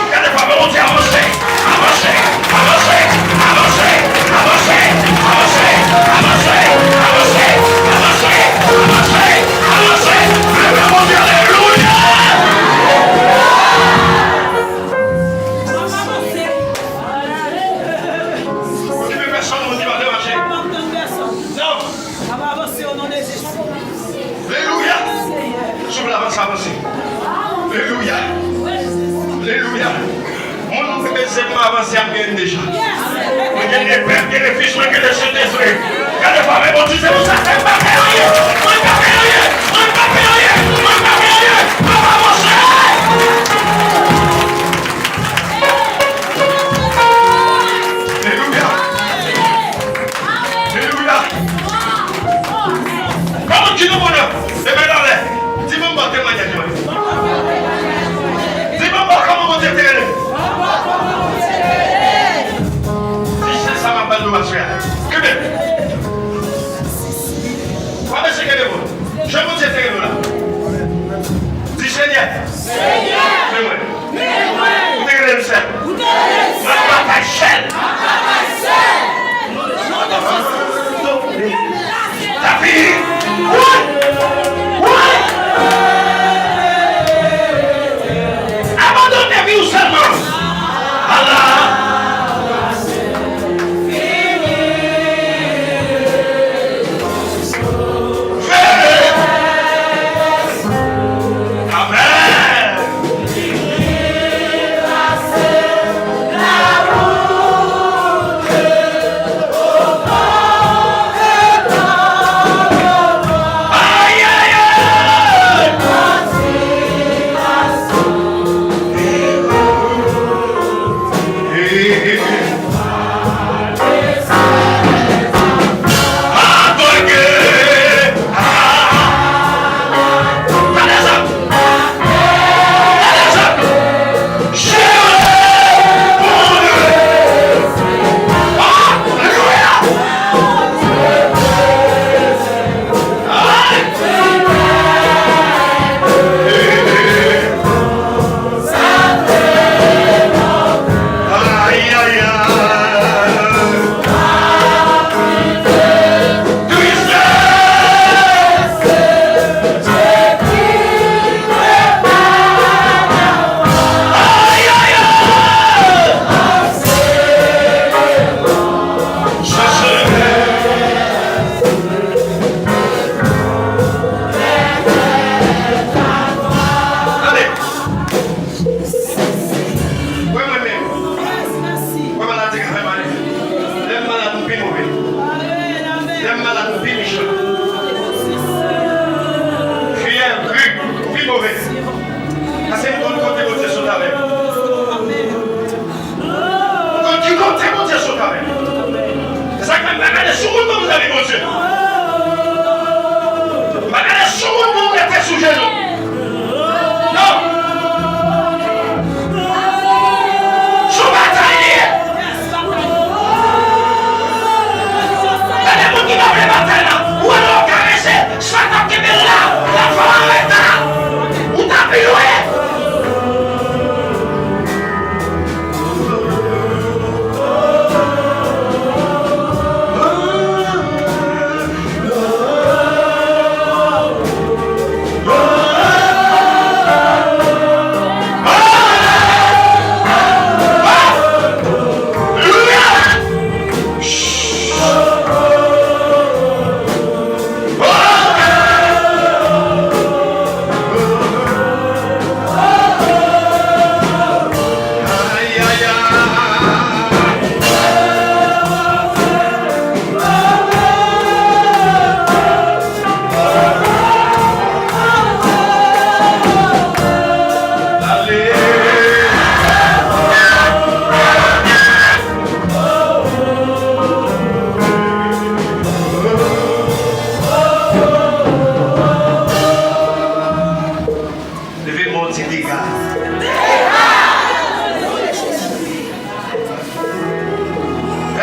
Regardez pas mon Dieu avancer. Avancer. Avancer. Avancer. Avancer. Avancer. Avancer. Avancer. Avancer. Avancez, avancez, mon Dieu, alléluia. Tu veux personne, on dit va marcher. Non. Alléluia. Je veux l'avancer, avancer. Alléluia. Alléluia. Mon nom est seulement avancé à bien déjà. Je gagne les pères, les fils, je gagne les Saint-Esprit. Regardez pas, mais bon Dieu, c'est pour ça que je ne peux pas faire rien. Je ne peux pas faire rien. Je ne peux pas faire rien. Je ne peux pas faire rien. On va avancer. Alléluia. Alléluia. Comment tu nous bonheur? Et maintenant, dis-moi mon témoignage. Dis-moi comment mon Dieu t'est. Si c'est ça, ma balle de ma soeur. Que bien. Je vous dis là. Dis Seigneur. Seigneur. Fais-moi. Fais-moi. Vous devez le faire. Vous devez le faire. Ma bataille chaîne. Ta fille. Oui. Oui. Abandonnez-vous seulement. Allah.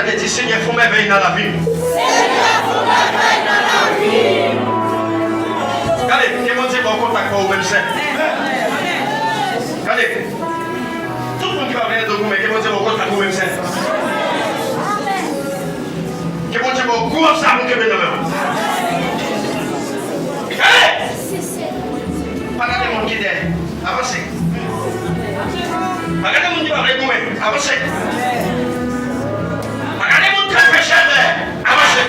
Regardez, dis Seigneur, faut merveille dans la vie. Seigneur, faut merveille dans la vie. Regardez, que mon Dieu va en contact avec vous-même, c'est. Regardez, tout le monde qui va venir de vous, mais que mon Dieu va en contact avec vous-même, c'est. Que mon Dieu va en gros ça, vous qui venez de même. Regardez, pas regardez mon qui est derrière, avancez. Regardez mon qui va avec vous-même, avancez. Regardez mon qui va faire cher derrière, avancez.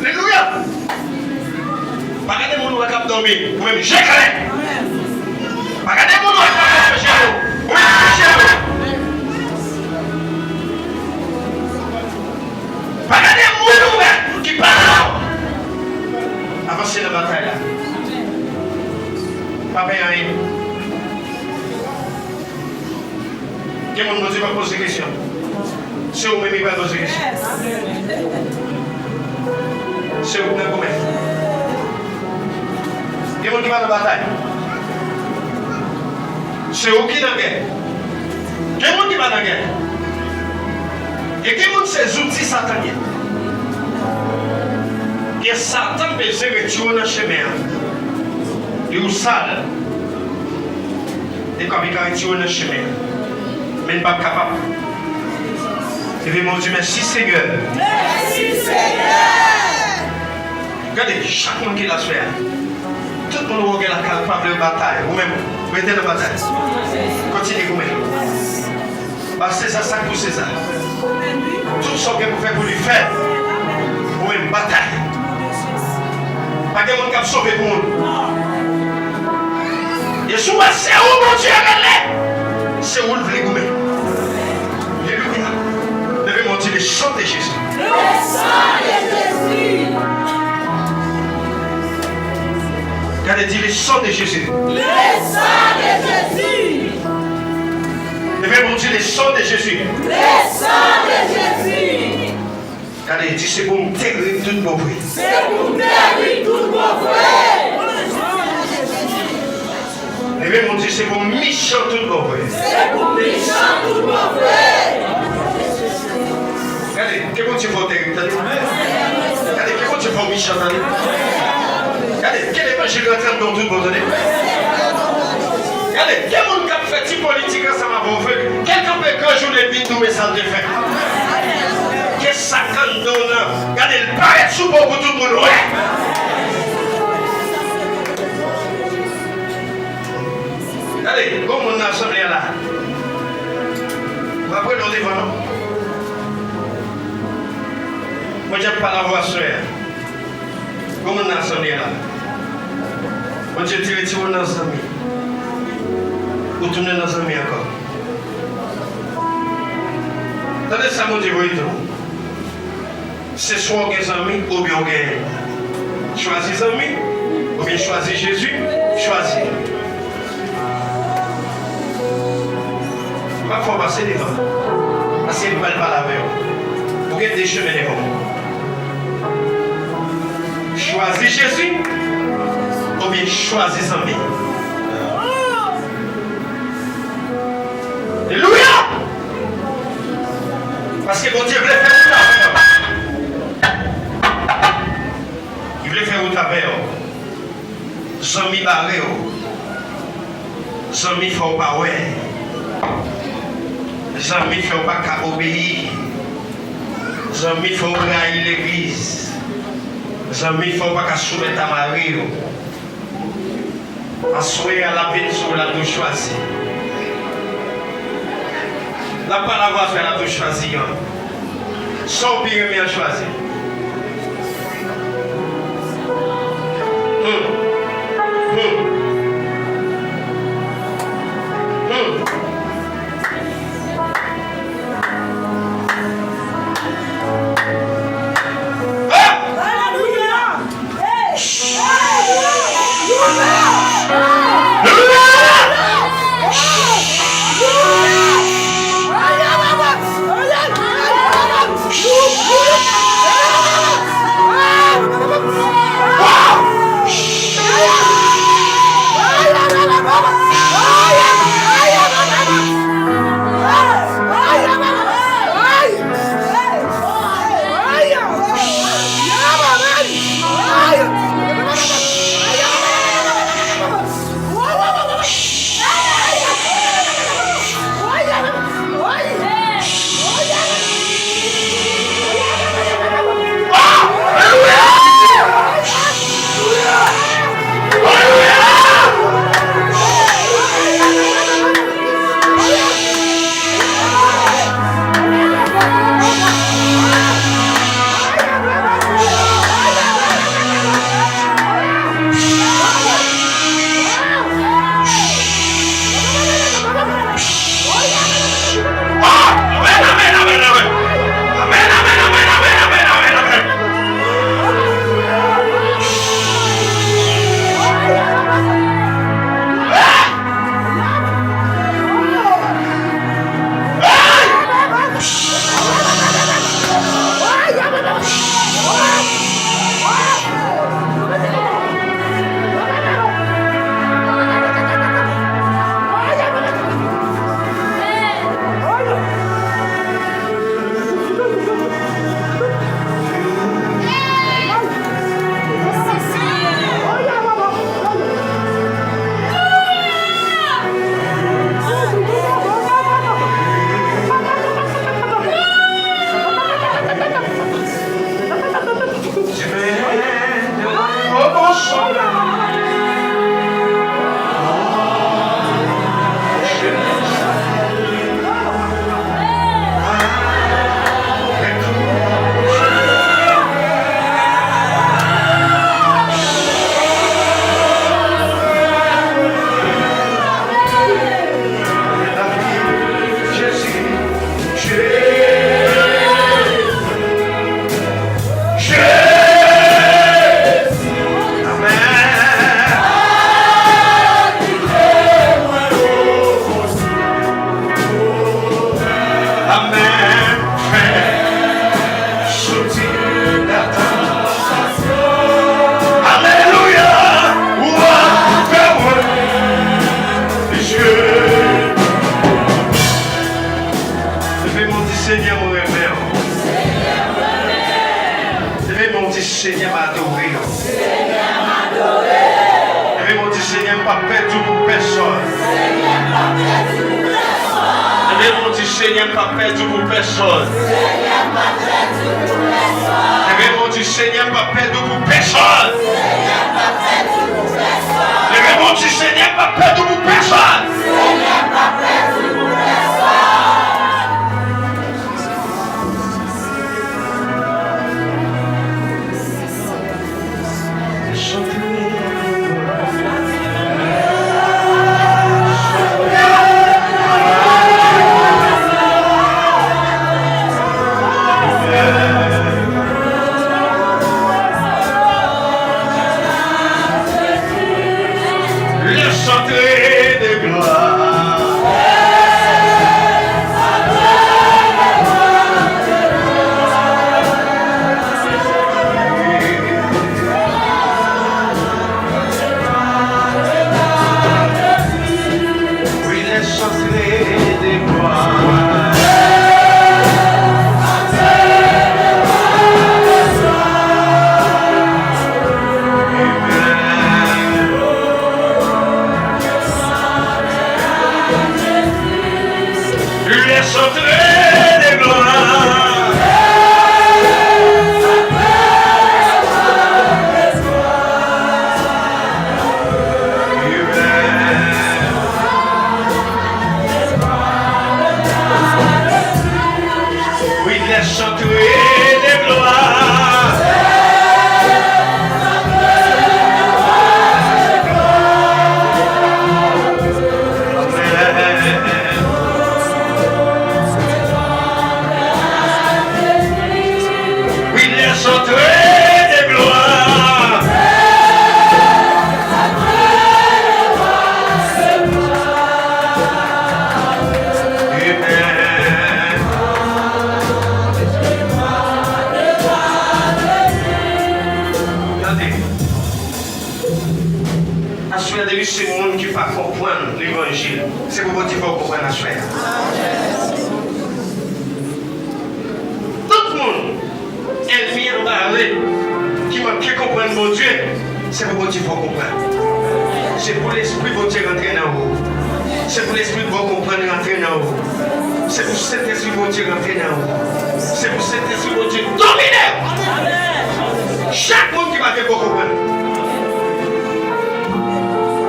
Alléluia. Regardez mon qui va dormir, vous-même, j'ai calé. Regardez mon qui va faire cher, vous-même, cher. Regardez mon qui parle. Avancez la bataille là. Pas bien rien. Quelqu'un me dit va poser des questions. C'est vous-même qui va poser des questions. C'est vous qui va commettre. Quelqu'un qui va dans la bataille. C'est vous qui dans la guerre. Quelqu'un qui va dans la guerre. Et quelqu'un ces outils sataniques. Et Satan besoin de tuer dans le chemin. Il est sale. Et comme il a tué dans le chemin. Mais il n'est pas capable. Et bien mon Dieu, merci Seigneur. Merci Seigneur. Regardez, chaque monde qui l'a fait. Tout le monde qui est capable de bataille. Vous-même, mettez la bataille. Continuez vous-même. César, ça pour César. Tout ce que vous faites pour lui faire. Vous-même, bataille. Pas de monde qui a sauvé pour nous. Yeshua, c'est où mon Dieu est. C'est où le vrai gourmet. Alléluia. Devez monter le sang de Jésus. Le sang de Jésus. Regardez, dis le sang de Jésus. Le sang de Jésus. Devez monter le sang de Jésus. Le sang de Jésus. Regardez, dis c'est pour me terrer toute pauvreté. C'est pour terrer toute pauvreté. Devez monter c'est pour méchant toute pauvreté. C'est pour méchant toute pauvreté. Regardez, que bon Dieu faut terrer. Regardez, que bon Dieu faut méchant. Regardez, quel évangile est en train de nous donner. Regardez, quel monde qui a fait petit politique ensemble à vous faire. Quelqu'un peut que jour les bidous mais ça te fait. Qu'est-ce que ça donne? Regardez, il paraît sous beaucoup tout le monde. Ouais. Allez, comme on a assemblé là. Après, nous devons. Moi, je n'ai pas la voix sur elle. Comme on a assemblé là. Moi, je tire sur nos amis. Ou tourner nos amis encore. Attendez, ça, mon Dieu, vous c'est soit des amis ou bien choisis amis ou bien choisis Jésus, choisis. Il faut passer devant. Parce qu'il ne va pas la veille. Vous avez des chemins devant. Choisis Jésus ou bien choisis amis. Alléluia! Parce que mon Dieu voulait faire tout à l'heure. Il voulait faire tout à l'heure. Zami barré. Zami faut pas ouais. Zami faut pas qu'à obéir. Zami faut railler l'église. Zami faut pas qu'à soumettre à Marie. Assoyer à la peine sur la douche choisie. La parole va faire la douche choisie. Son pire bien choisi. Hallelujah! Seigneur, mon repère. Levez mon petit Seigneur, m'adorer. Levez mon petit Seigneur, pas perdre pour personne. Levez mon petit Seigneur, pas perdre pour personne. Levez mon petit Seigneur, pas perdre pour personne. Levez mon petit Seigneur, pas perdre pour personne. C'est le monde qui ne va pas comprendre l'évangile. C'est pour vous dire qu'il faut comprendre la sphère. Tout le monde est mis en parler qui manque comprendre mon Dieu. C'est pour vous dire qu'il faut comprendre. C'est pour l'esprit de votre rentrer dans vous. C'est pour l'esprit de votre comprendre rentrer dans vous. C'est pour cet esprit de votre rentrer dans vous. C'est pour cet esprit de votre dominer. Chaque monde qui va te comprendre.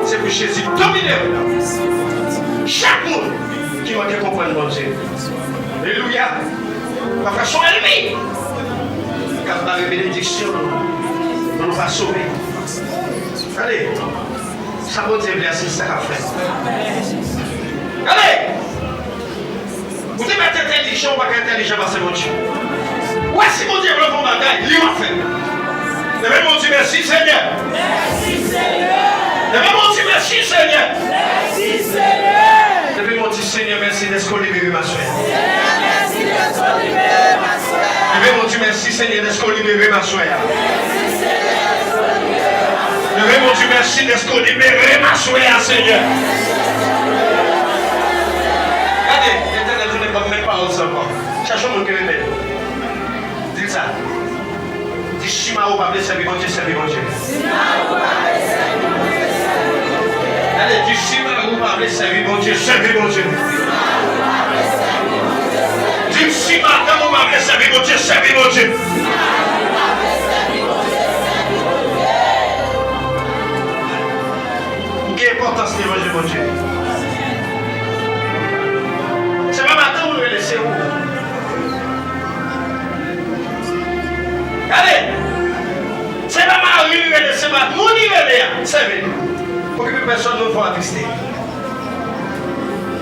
C'est pour Jésus dominer. Chaque monde qui va te comprendre mon Dieu. Alléluia. Ma façon ennemie. Car par la bénédiction, nous nous va sauver. Allez. Ça va te blesser, ça va faire. Allez. Vous devez être intelligent ou pas intelligent parce que mon Dieu. Ouais, si mon Dieu veut faire bagaille, il va faire. Devez mon Dieu, merci Seigneur. Merci Seigneur. Devez mon Dieu, merci Seigneur. Merci Seigneur. Devez mon Dieu, Seigneur, merci d'être libéré ma soeur. Merci d'être libéré ma soeur. Devez mon Dieu, merci Seigneur d'être libéré ma soeur. Merci Seigneur d'être libéré ma soeur. Devez mon Dieu, merci d'être libéré ma soeur, Seigneur. Regardez, l'Éternel, je n'ai pas même pas encore. Cherchons mon cœur. Dites ça. Dis Shima ou pas blesser, mon Dieu, c'est mon Dieu. Allez, dis Shima ou pas blesser, mon Dieu, c'est mon Dieu. Dis Shima ou pas blesser, mon Dieu, c'est mon Dieu. Quelle importance l'évangile, mon Dieu. C'est pas matin où nous le laisser où. Allez, c'est pas ma rue, c'est ma mon niveau, c'est vrai. Pour que personne ne soit attristé.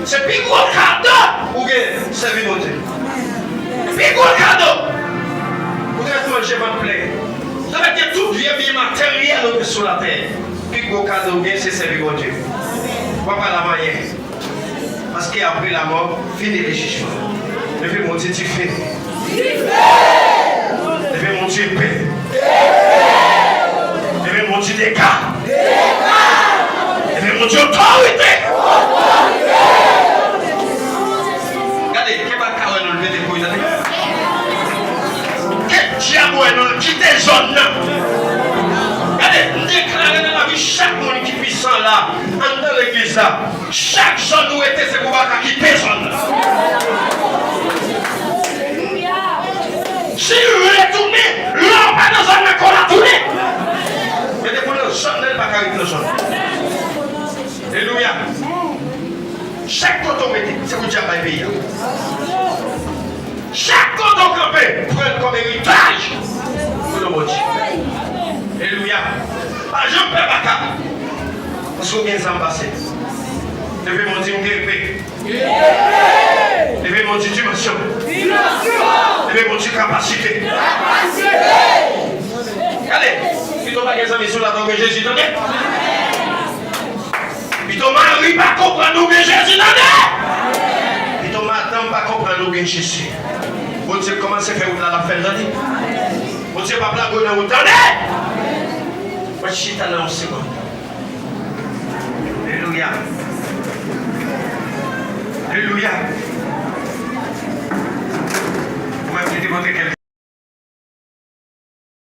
C'est plus gros cadeau ou bien c'est mon Dieu. Plus gros cadeau. Vous devez manger votre plaie. Vous devez dire tout bien matériel sur la terre. Plus gros cadeau ou bien c'est servir mon Dieu. Pourquoi pas la manière? Parce qu'après la mort, fini les jugements. Levez mon Dieu, tu fais. Levez mon Dieu, paix. Levez mon Dieu, dégâts. Levez mon Dieu, autorité. Regardez, qu'est-ce que vous avez levé des couilles? nous quitter zone. Regardez, déclarer dans la vie chaque monde qui est puissant là, dans l'église là, chaque zone où était, c'est pour pas quitter zone là. Si vous retournez, l'homme pas dans zone qu'on a tourné. Mais depuis le zone, elle va pas quitter le zone. Alléluia. Chaque côté on mettez, c'est pour dire pas pays. Chaque côté on campé, prenne comme héritage pour le monde. Alléluia. Ah, je ne peux pas faire. Parce que vous avez passé. Devez mon dire épée. Devez mon dire dimension. Devez mon dire capacité. Allez, si tu n'as pas des amis sur la tombe de Jésus, t'en es. Si tu n'as pas comprendre nous que Jésus t'en est. Si tu n'as pas comprendre nous que Jésus. Bon Dieu, comment c'est fait où la fin de l'année? Bon Dieu, pas blague où t'en es. Moi, je suis dans un second. Alléluia. Alléluia. Vous m'avez dit de quelqu'un.